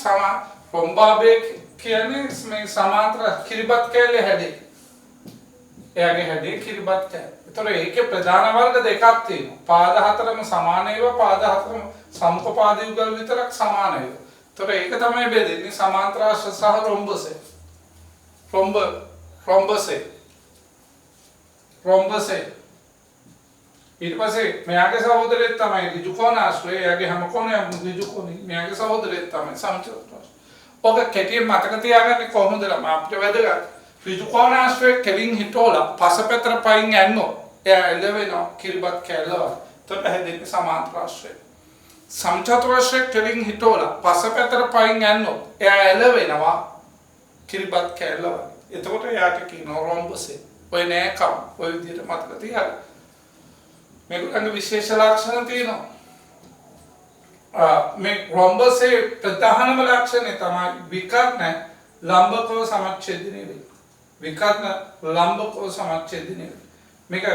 රොම්බාබේ කියන්නේ මේ සමාන්තර කිරිබත් කැලේ හැඩේ. එයාගේ හැඩේ කිරිබත් කැලේ. ඒතර ඒකේ ප්‍රධාන වර්ග දෙකක් තියෙනවා. පාද හතරම සමාන ඒවා පාද හතරම සමුපපාද යුගල් විතරක් සමාන ඒවා. ඒතර ඒක තමයි බෙදෙන්නේ සමාන්තරාශ්‍රය සහ රොම්බසේ. රොම්බසේ ඊට පස්සේ මෙයාගේ සහෝදරයෙක් තමයි ඍජුකෝණාශ්‍රය. එයාගේ හැම කොනයක්ම ඍජුකෝණී. මෙයාගේ සහෝදරයෙක් තමයි සමචතුරාශ්‍රය. ඔක කෙටියෙන් මතක තියාගන්න කොහොමද අපිට වැදගත්. ඍජුකෝණාශ්‍රය කෙලින් හිටෝලා පසපැතර පයින් යන්නෝ. එයා එළවෙනවා කිරිබත් කැල්ලවල. එතකොට හැදෙන්නේ සමාන්තරාශ්‍රය. සමචතුරාශ්‍රය කෙලින් හිටෝලා පසපැතර පයින් යන්නෝ. එයා එළවෙනවා කිරිබත් කැල්ලවල. එතකොට එයාට කියනවා රොම්බසේ. ඔය නෑකම් ඔය විදිහට මතක තියාගන්න. මේකේ විශේෂ ලක්ෂණ තියෙනවා. මේ රොම්බසේ ප්‍රධානම ලක්ෂණය තමයි විකර්ණ ලම්බකව සමච්ඡේදනය වේ. විකර්ණ ලම්බකව සමච්ඡේදනය වේ. මේක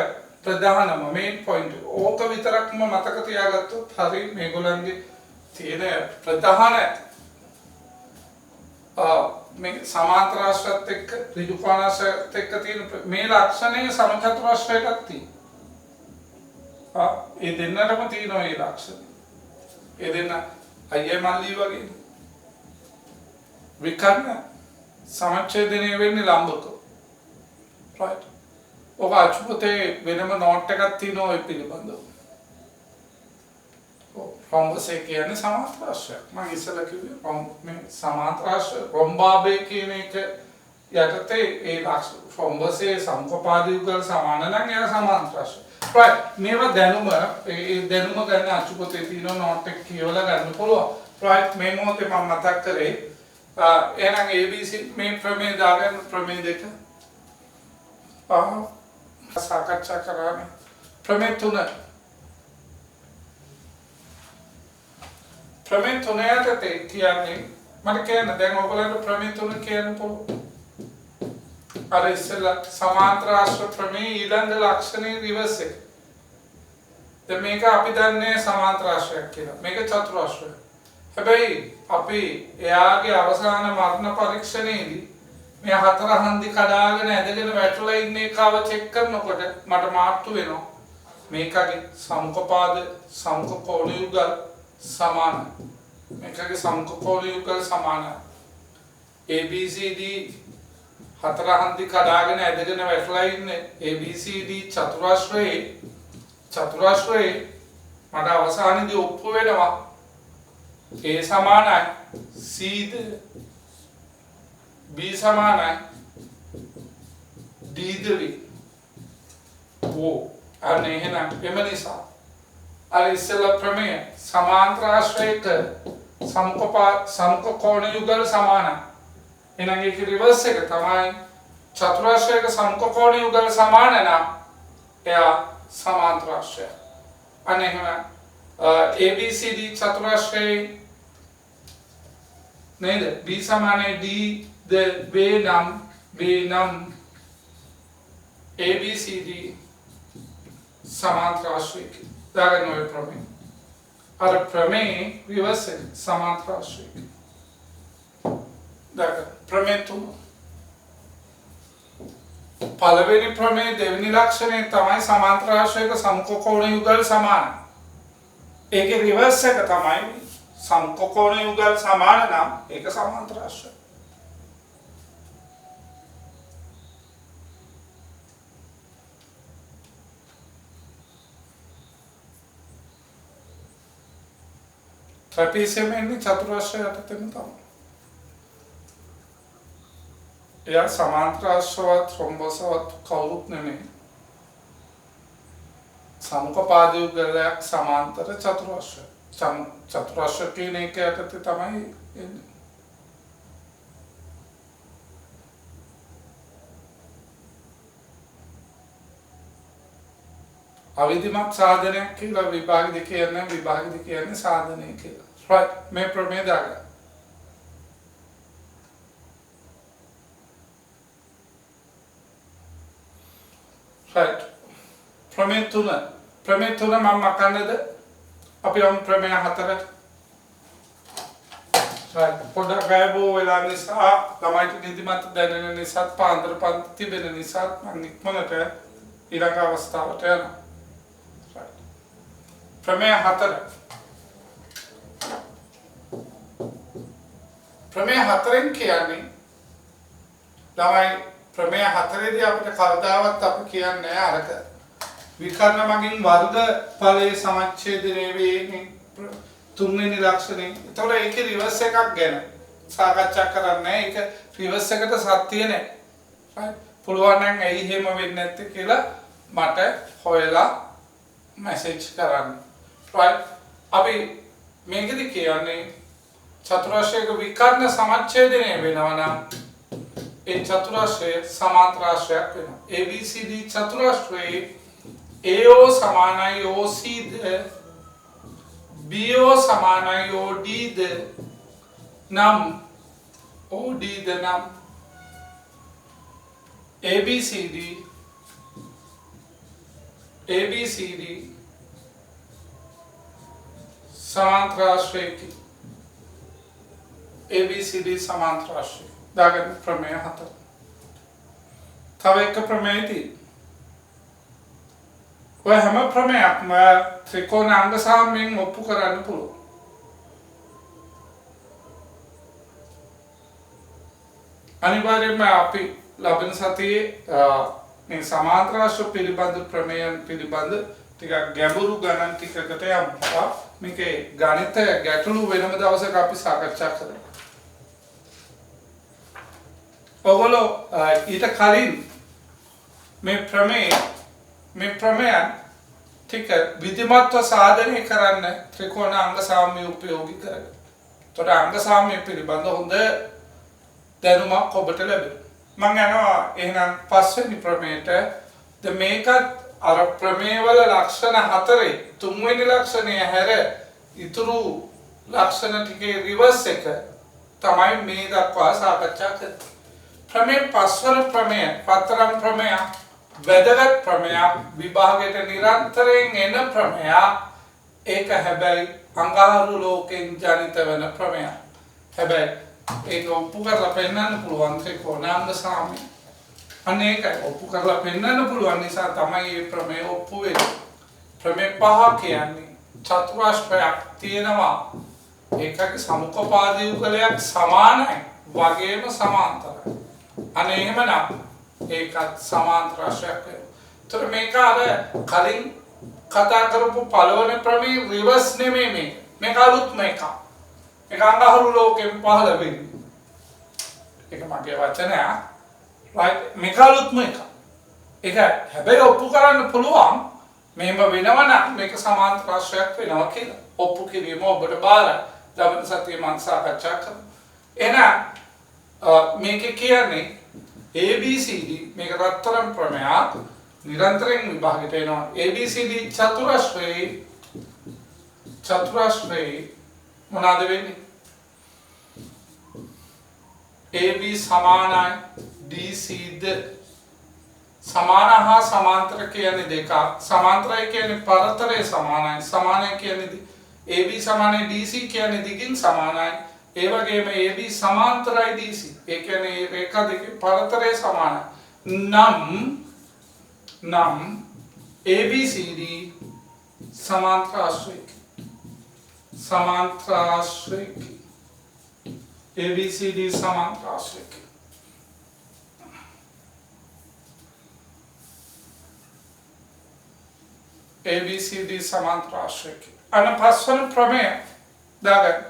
ප්‍රධානම මේන් පොයින්ට්. ඕක විතරක්ම මතක තියාගත්තොත් හරි මේගොල්ලන්ගේ තියෙන ප්‍රධාන මේ සමාන්තරාශ්‍රයත් එක්ක ඍජුකෝණාශ්‍රයත් එක්ක තියෙන මේ ලක්ෂණය සමචතුරාශ්‍රයටත් තියෙනවා. ඒ දෙන්නටම තියෙනවා මේ ලක්ෂණ. ඒ දෙන්න අයිය මල්ලි වගේ. විකර්ණ සමච්ඡේදනය වෙන්නේ ලම්බක. right. ඔබ අච්චුපතේ වෙනම නෝට් එකක් තියෙනවා ඔය පිළිබඳව. රොම්බසේ කියන්නේ සමාන්තරාශ්‍රය. මම ඉස්සෙල්ලා කිව්වේ මේ සමාන්තරාශ්‍රය රොම්බාබේ කියන එක යටතේ ඒ ලක්ෂණ රොම්බසේ සම්පපාද යුගල් සමාන නම් එයා සමාන්තරාශ්‍රය. right. මේවා දැනුම ගන්න අච්චුපතේ තියෙන නෝට් එක කියවලා ගන්න පුළුවන්. right. මේ මොහොතේ මම මතක් කරේ එහෙනම් ABC මේ ප්‍රමේය දාගෙන ප්‍රමේය දෙක සාකච්ඡා කරන්නේ. ප්‍රමේය තුන ප්‍රමේය තුන යටතේ කියන්නේ මට කියන්න දැන් ඔයගොල්ලන්ට ප්‍රමේය තුන කියන්න පුළුවන්. අර ඉස්සෙල්ලා සමාන්තරාශ්‍රය ප්‍රමේය ඊළඟ ලක්ෂණේ රිවර්ස් එක. දැන් මේක අපි දන්නේ සමාන්තරාශ්‍රයක් කියලා. මේක චතුරාශ්‍රය. හැබැයි අපි එයාගේ අවසාන මරණ පරීක්ෂණයේදී මේ හතර හන්දි කඩාගෙන ඇදගෙන වැටලා ඉන්න එකව චෙක් කරනකොට මට මාර්තු වෙනවා. මේකගේ සමුපපාද සමුකෝණ යුගල් සමානයි. මේකගේ සමුකෝණ යුගල් සමානයි. ABCD හතර හන්දි කඩාගෙන ඇදගෙන වැටලා ඉන්නේ ABCD චතුරාශ්‍රයේ මට අවසානයේදී ඔප්පු වෙනවා A සමානයි C ද B සමානයි D ද වේ. අනේ එහෙනම් එම නිසා අර ඉස්සෙල්ලා ප්‍රමේය සමාන්තරාශ්‍රයක සම්කෝණ යුගල් සමානයි. එහෙනම් ඒක රිවර්ස් එක තමයි චතුරාශ්‍රයක සම්කෝණ යුගල් සමාන නම් එයා සමාන්තරාශ්‍රය. අනේ එහෙනම් ABCD චතුරාශ්‍රයේ නේද? B සමානයි D ද වේ නම් ABCD සමාන්තරාශ්‍රයක දාගෙන ඔය ප්‍රමේය. අර ප්‍රමේය රිවර්ස් එක සමාන්තරාශ්‍රයක. දාගෙන ප්‍රමේය තුන. පළවෙනි ප්‍රමේය දෙවෙනි ලක්ෂණය තමයි සමාන්තරාශ්‍රයක සම්කෝණ යුගල් සමානයි. ඒකේ රිවර්ස් එක තමයි සම්කෝණ යුගල් සමාන නම් ඒක සමාන්තරාශ්‍රය. ට්‍රැපීසියම් එන්නේ චතුරාශ්‍රය යටතේම තමයි. එයා සමාන්තරාශ්‍රවත් රොම්බසවත් කවුරුත් නෙමෙයි. සමුපපාද යුගලයක් සමාන්තර චතුරාශ්‍රය. චතුරාශ්‍රය කියන එක යටතේ තමයි එන්නේ. අවිධිමත් සාධනයක් කියලා විභාගෙදි කියන්නේ විභාගෙදි කියන්නේ සාධනය කියලා. right මේ ප්‍රමේය දාගන්න. right ප්‍රමේය තුන මම මකන්නද අපි යම් ප්‍රමේය හතරට right පොඩ්ඩක් ගෑබෝ වෙලා නිසා ළමයිට නිදිමත දැනෙන නිසා පාන්දර පන්ති තිබෙන නිසා මම ඉක්මනට ඊළඟ අවස්ථාවට යනවා. ප්‍රමේය හතර. ප්‍රමේය හතරෙන් කියන්නේ ළමයි ප්‍රමේය හතරේදී අපිට කවදාවත් අපි කියන්නේ අරක විකර්ණ මගින් වර්ග ඵලයේ සමච්ඡේදනය වෙන්නේ තුන්වෙනි ලක්ෂණය. ඒතකොට ඒකේ රිවර්ස් එකක් ගැන සාකච්ඡා කරන්නේ. ඒක රිවර්ස් එකට සත්‍ය නැහැ. පුළුවන් නම් ඇයි එහෙම වෙන්නේ නැත්තේ කියලා මට හොයලා මැසේජ් කරන්න. right අපි මේකෙදි කියන්නේ චතුරාශ්‍රයක විකර්ණ සමච්ඡේදනය වෙනවා නම් ඒ චතුරාශ්‍රය සමාන්තරාශ්‍රයක් වෙනවා. ABCD චතුරාශ්‍රයේ AO සමානයි OC ද BO සමානයි OD ද නම් OD ද නම් ABCD समांतराश्रय ABCD समांतराश्रय दागन प्रमेय हतर तब एक प्रमेय थी वह हम प्रमेय त्रिकोणांग साम्यं ඔප්පු කරන්න පුළුවන්. අනිවාර්යයෙන්ම අපි ලබන සතියේ මේ සමාන්තරාශ්‍ර පිළිබඳ ප්‍රමේයන් පිළිබඳ ටිකක් ගැඹුරු ගණන් ටිකකට යමු. මේකේ ගණිත ගැටලු වෙනම දවසක අපි සාකච්ඡා කරමු. ඔයගොල්ලෝ ඊට කලින් මේ ප්‍රමේයන් ටික විධිමත්ව සාධනය කරන්න ත්‍රිකෝණ අංග සාම්‍ය උපයෝගී කරගන්න. ඒතකොට අංග සාම්‍ය පිළිබඳ හොඳ දැනුමක් ඔබට ලැබෙනවා. මම යනවා එහෙනම් පස්වෙනි ප්‍රමේයට. මේකත් අර ප්‍රමේයවල ලක්ෂණ හතරේ තුන්වෙනි ලක්ෂණය හැර ඉතුරු ලක්ෂණ ටිකේ රිවර්ස් එක තමයි මේ දක්වා සාකච්ඡා කරන්නේ. ප්‍රමේය පස්වන ප්‍රමේය පතරම් ප්‍රමේය වැදගත් ප්‍රමේය විභාගයට නිරන්තරයෙන් එන ප්‍රමේය. ඒක හැබැයි අඟහරු ලෝකෙන් ජනිත වෙන ප්‍රමේය. හැබැයි ඒක ඔප්පු කරලා පෙන්නන්න පුළුවන් ත්‍රිකෝණාංග සාම්‍ය. අනේක ඔප්පු කරලා පෙන්නන්න පුළුවන් නිසා තමයි මේ ප්‍රමේය ඔප්පු වෙන්නේ. ප්‍රමේය පහ කියන්නේ චතුරාශ්‍රයක් තියෙනවා. ඒකගේ සමුපපාද යුගලයක් සමානයි වගේම සමාන්තරයි. අනේ එහෙමනම් ඒකත් සමාන්තරාශ්‍රයක් වෙනවා. ඒතර මේක අර කලින් කතා කරපු පළවෙනි ප්‍රමේය රිවර්ස් නෙමෙයි මේක. මේක අලුත් මේක. ඒක අඟහරු ලෝකෙන් පහළ වෙන්නේ. ඒක මගේ වචනය. right මේක අලුත්ම එක. ඒක හැබැයි ඔප්පු කරන්න පුළුවන් මෙහෙම වෙනවා නම් මේක සමාන්තරාශ්‍රයක් වෙනවා කියලා. ඔප්පු කිරීම ඔබට බාරයි. ලබන සතියේ මම සාකච්ඡා කරමු. එහෙනම් මේක කියන්නේ ABCD මේක රත්තරන් ප්‍රමේයක් නිරන්තරයෙන් විභාගයට එනවා. ABCD චතුරාශ්‍රයේ මොනවාද වෙන්නේ? AB සමානයි DC ද සමාන හා සමාන්තර කියන්නේ දෙක. සමාන්තරය කියන්නේ පරතරය සමානයි. සමානයි කියන්නේ AB සමානයි DC කියන්නේ දිගින් සමානයි. ඒ වගේම AB සමාන්තරයි DC. ඒ කියන්නේ රේඛා දෙකේ පරතරය සමානයි. නම් ABCD समांतराश्रय ABCD समांतराश्रय ABCD समांतराश्रय अन පස්වන ප්‍රමේය දාගන්න.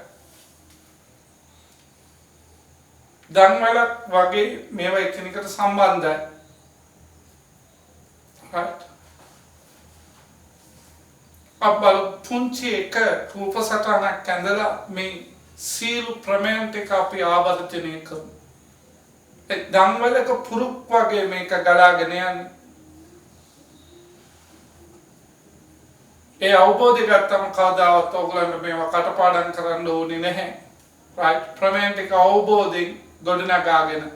දන්වල වගේ මේවා එකිනෙකට සම්බන්ධයි. right අපබල පුංචි එක රූප සටහනක් ඇඳලා මේ සීළු ප්‍රමේයන් ටික අපි ආවර්ජනය කරමු. ඒ ධම්වලක පුරුක් වගේ මේක ගලාගෙන යන්නේ. ඒ අවබෝධය ගත්තම කවදාවත් ඔයගොල්ලන්ට මේවා කටපාඩම් කරන්න ඕනේ නැහැ. right? ප්‍රමේයන් ටික අවබෝධයෙන් ගොඩනගාගෙන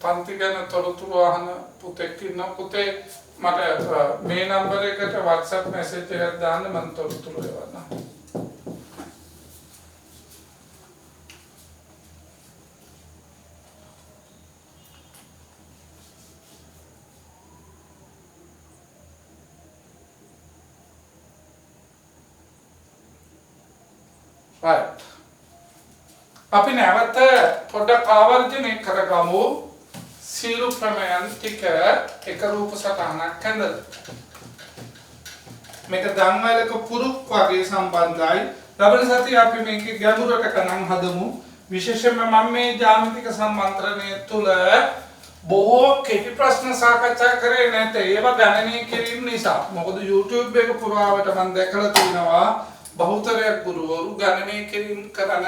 පන්ති ගැන තොරතුරු අහන පුතෙක් ඉන්නවා. පුතේ මට මේ නම්බර් එකට WhatsApp message එකක් දාන්න මම තොරතුරු එවන්නම්. right. අපි නැවත පොඩ්ඩක් ආවර්ජනය කරගමු. සීළු ප්‍රමේයන් ටික එක රූප සටහනක් ඇඳලා. මේක ධම්වලක පුරුක් වගේ සම්බන්ධයි. ලබන සතියේ අපි මේක ගැඹුරට ගණන් හදමු. විශේෂයෙන්ම මම මේ ජ්‍යාමිතික සම්මන්ත්‍රණය තුල බොහෝ කෙටි ප්‍රශ්න සාකච්ඡා කරේ නැත්නම් ඒවා ගණනය කිරීම නිසා. මොකද YouTube එක පුරාවට මම දැකලා තියෙනවා බහුතරයක් ගුරුවරු ගණනය කිරීම කරන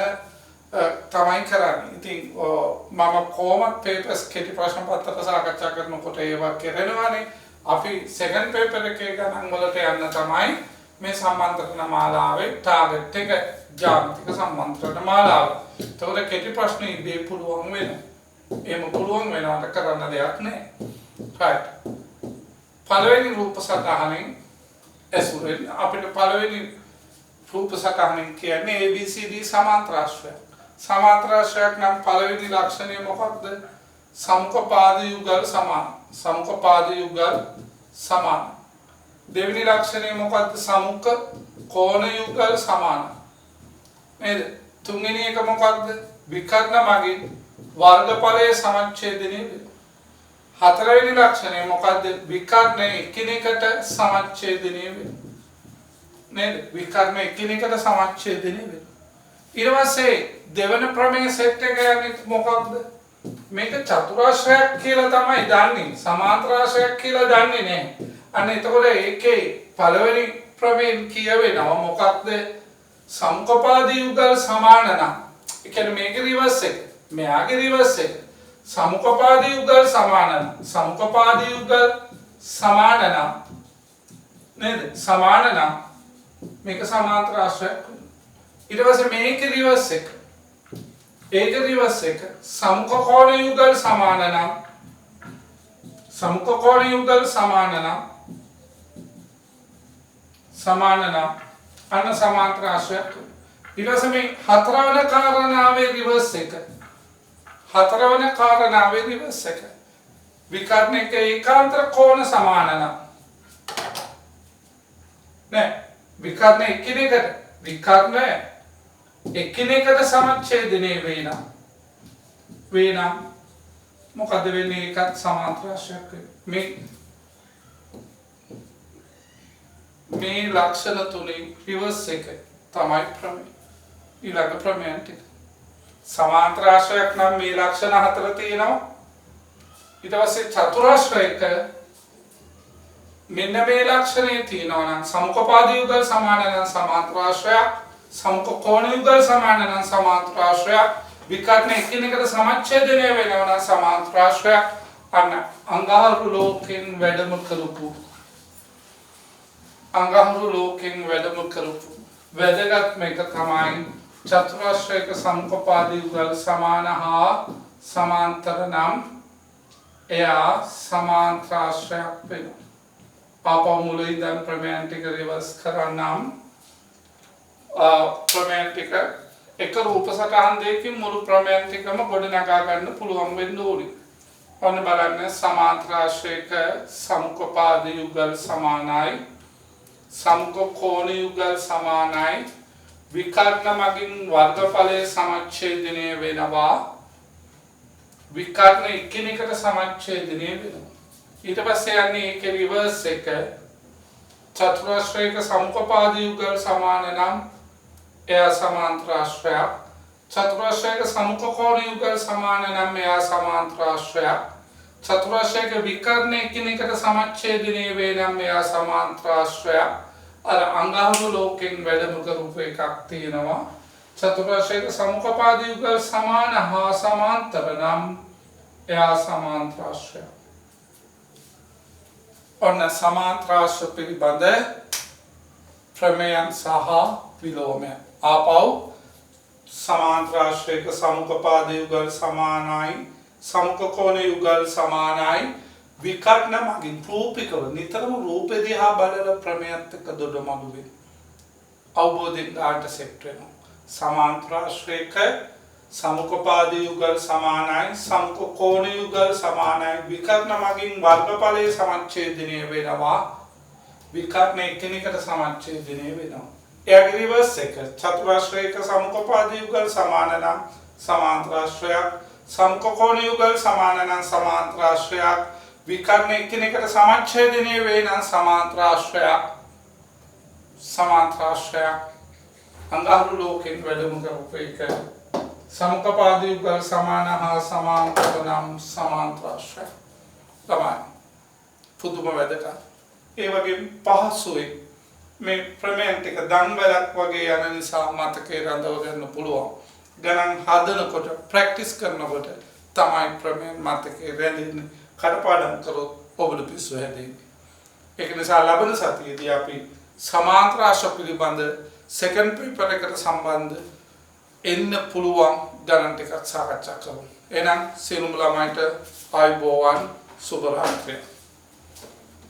තමයි කරන්නේ. ඉතින් මම කොහොමද papers කෙටි ප්‍රශ්න පත්‍ර සාකච්ඡා කරනකොට ඒවා කරනවානේ. අපි second paper එකේ ගණන් වලට යන්න තමයි මේ සම්මන්ත්‍රණ මාලාවේ target එක ජ්‍යාමිතික සම්මන්ත්‍රණ මාලාව. ඒතකොට කෙටි ප්‍රශ්න ඉබේ පුළුවන් වෙනවා. එහෙම පුළුවන් වෙනවට කරන්න දෙයක් නැහැ. right. පළවෙනි රූප සටහනෙන් ඇසුරෙන් අපිට පළවෙනි රූප සටහනෙන් කියන්නේ ABCD සමාන්තරාශ්‍රයක්. සමාන්තරාශ්‍රයක් නම් පළවෙනි ලක්ෂණය මොකක්ද? සමුපපාද යුගල් සමාන. සමුපපාද යුගල් සමාන. දෙවෙනි ලක්ෂණය මොකක්ද? සමුක කෝණ යුගල් සමාන. නේද? තුන්වෙනි එක මොකක්ද? විකර්ණ මගින් වර්ගඵලයේ සමච්ඡේදනය වෙනවා. හතරවෙනි ලක්ෂණය මොකක්ද? විකර්ණ එකිනෙකට සමච්ඡේදනය වෙනවා. නේද? විකර්ණ එකිනෙකට සමච්ඡේදනය වෙනවා. ඊට පස්සේ දෙවන ප්‍රමේය සෙට් එක යන්නේ මොකක්ද? මේක චතුරාශ්‍රයක් කියලා තමයි දන්නේ. සමාන්තරාශ්‍රයක් කියලා දන්නේ නැහැ. අන්න එතකොට ඒකේ පළවෙනි ප්‍රමේයෙන් කියවෙනවා මොකක්ද? සමුපපාද යුගල් සමාන නම්. ඒ කියන්නේ මේකේ රිවර්ස් එක. මෙයාගේ රිවර්ස් එක. සමුපපාද යුගල් සමාන නම්. සමුපපාද යුගල් සමාන නම්. නේද? සමාන නම් මේක සමාන්තරාශ්‍රයක්. ඊට පස්සේ මේකේ රිවර්ස් එක. ඒක රිවර්ස් එක. සමුඛ කෝණ යුගල් සමාන නම්. සමුඛ කෝණ යුගල් සමාන නම්. සමාන නම් අන්න සමාන්තරාශ්‍රයක්. ඊට පස්සේ මේ හතරවන කාරණාවේ රිවර්ස් එක. හතරවන කාරණාවේ රිවර්ස් එක. විකර්ණයක ඒකාන්තර කෝණ සමාන නම්. නෑ විකර්ණ එකිනෙකට සමච්ඡේදනය වෙනා මොකද වෙන්නේ? ඒකත් සමාන්තරාශ්‍රයක් මේ ලක්ෂණ තුنين රිවර්ස් එක තමයි ප්‍රමේය. ඊළඟ ප්‍රමේයන් ටික සමාන්තරාශ්‍රයක් නම් මේ ලක්ෂණ හතර තියෙනවා. ඊට පස්සේ චතුරාශ්‍රයක මෙන්න මේ ලක්ෂණේ තියෙනවා නම් සමුපපාද යුගල් සමාන නම් සමාන්තරාශ්‍රයක්, සමුඛ කෝණ යුගල් සමාන නම් සමාන්තරාශ්‍රයක්, විකර්ණ එකිනෙකට සමච්ඡේදනය වෙනවා නම් සමාන්තරාශ්‍රයක්. අන්න අංගහරු ලෝකෙන් වැඩම කරපු වැදගත් මේක තමයි චතුරාශ්‍රයක සමුපපාද යුගල් සමාන හා සමාන්තර නම් එයා සමාන්තරාශ්‍රයක් වෙනවා. පාපා මුලින් දැන් ප්‍රමේයන් ටික රිවර්ස් කරනම් ප්‍රමේයන් ටික එක රූප සටහන් දෙකකින් මුළු ප්‍රමේයන් ටිකම ගොඩනගා ගන්න පුළුවන් වෙන්න ඕනේ. ඔන්න බලන්න සමාන්තරාශ්‍රයක සමුපපාද යුගල් සමානයි, සමුඛ කෝණ යුගල් සමානයි, විකර්ණ මගින් වර්ගඵලයේ සමච්ඡේදනය වෙනවා, විකර්ණ එකිනෙකට සමච්ඡේදනය වෙනවා. ඊට පස්සේ යන්නේ ඒකේ රිවර්ස් එක. චතුරාශ්‍රයක සමුපපාද යුගල් සමාන නම් එයා සමාන්තරාශ්‍රයක්. චතුරාශ්‍රයක සමුඛ කෝණ යුගල් සමාන නම් එයා සමාන්තරාශ්‍රයක්. චතුරාශ්‍රයක විකර්ණ එකිනෙකට සමච්ඡේදනය වේ නම් එයා සමාන්තරාශ්‍රයක්. අර අඟහරු ලෝකෙන් වැඩම කරපු එකක් තියෙනවා. චතුරාශ්‍රයක සමුඛපාද යුගල් සමාන හා සමාන්තර නම් එයා සමාන්තරාශ්‍රයක්. ඔන්න සමාන්තරාශ්‍ර පිළිබඳ ප්‍රමේයන් සහ විලෝමය. ආපහු සමාන්තරාශ්‍රයක සමුඛපාද යුගල් සමානයි, සමුඛ කෝණ යුගල් සමානයි, විකර්ණ මගින් රූපිකව නිතරම රූපෙ දිහා බලන ප්‍රමේයත් එක්ක දොඩමළු වෙන අවබෝධයෙන් ගන්නට සෙට් වෙනවා. සමාන්තරාශ්‍රයක සමුඛපාද යුගල් සමානයි, සමුඛ කෝණ යුගල් සමානයි, විකර්ණ මගින් වර්ගඵලයේ සමච්ඡේදනය වෙනවා. විකර්ණ එකිනෙකට සමච්ඡේදනය වෙනවා. එයාගේ රිවර්ස් එක චතුරාශ්‍රයක සමුඛපාද යුගල් සමාන නම් සමාන්තරාශ්‍රයක්, සමුඛ කෝණ යුගල් සමාන නම් සමාන්තරාශ්‍රයක්, විකර්ණ එකිනෙකට සමච්ඡේදනය වේ නම් සමාන්තරාශ්‍රයක්. සමාන්තරාශ්‍රයක් අඟහරු ලෝකෙන් වැඩම කරපු එක. සමුඛපාද යුගල් සමාන හා සමාන්තර නම් සමාන්තරාශ්‍රයක්. තමයි පුදුම වැදගත්. ඒ වගේ පහසුයි මේ ප්‍රමේයන් ටික දන්වැලක් වගේ යන නිසා මතකේ රඳව ගන්න පුළුවන්. ගණන් හදනකොට ප්‍රැක්ටිස් කරනකොට තමයි ප්‍රමේයන් මතකේ රැඳෙන්නේ. කඩපාඩම් කරොත් ඔබට පිස්සු හැදෙන්නේ. ඒක නිසා ලබන සතියේදී අපි සමාන්තරාශ්‍ර පිළිබඳ සෙකන්ඩ් පේපර් එකට සම්බන්ධ එන්න පුළුවන් ගණන් ටිකක් සාකච්ඡා කරමු. එහෙනම් සියලුම ළමයින්ට ආයුබෝවන් සුබ රාත්‍රියක්.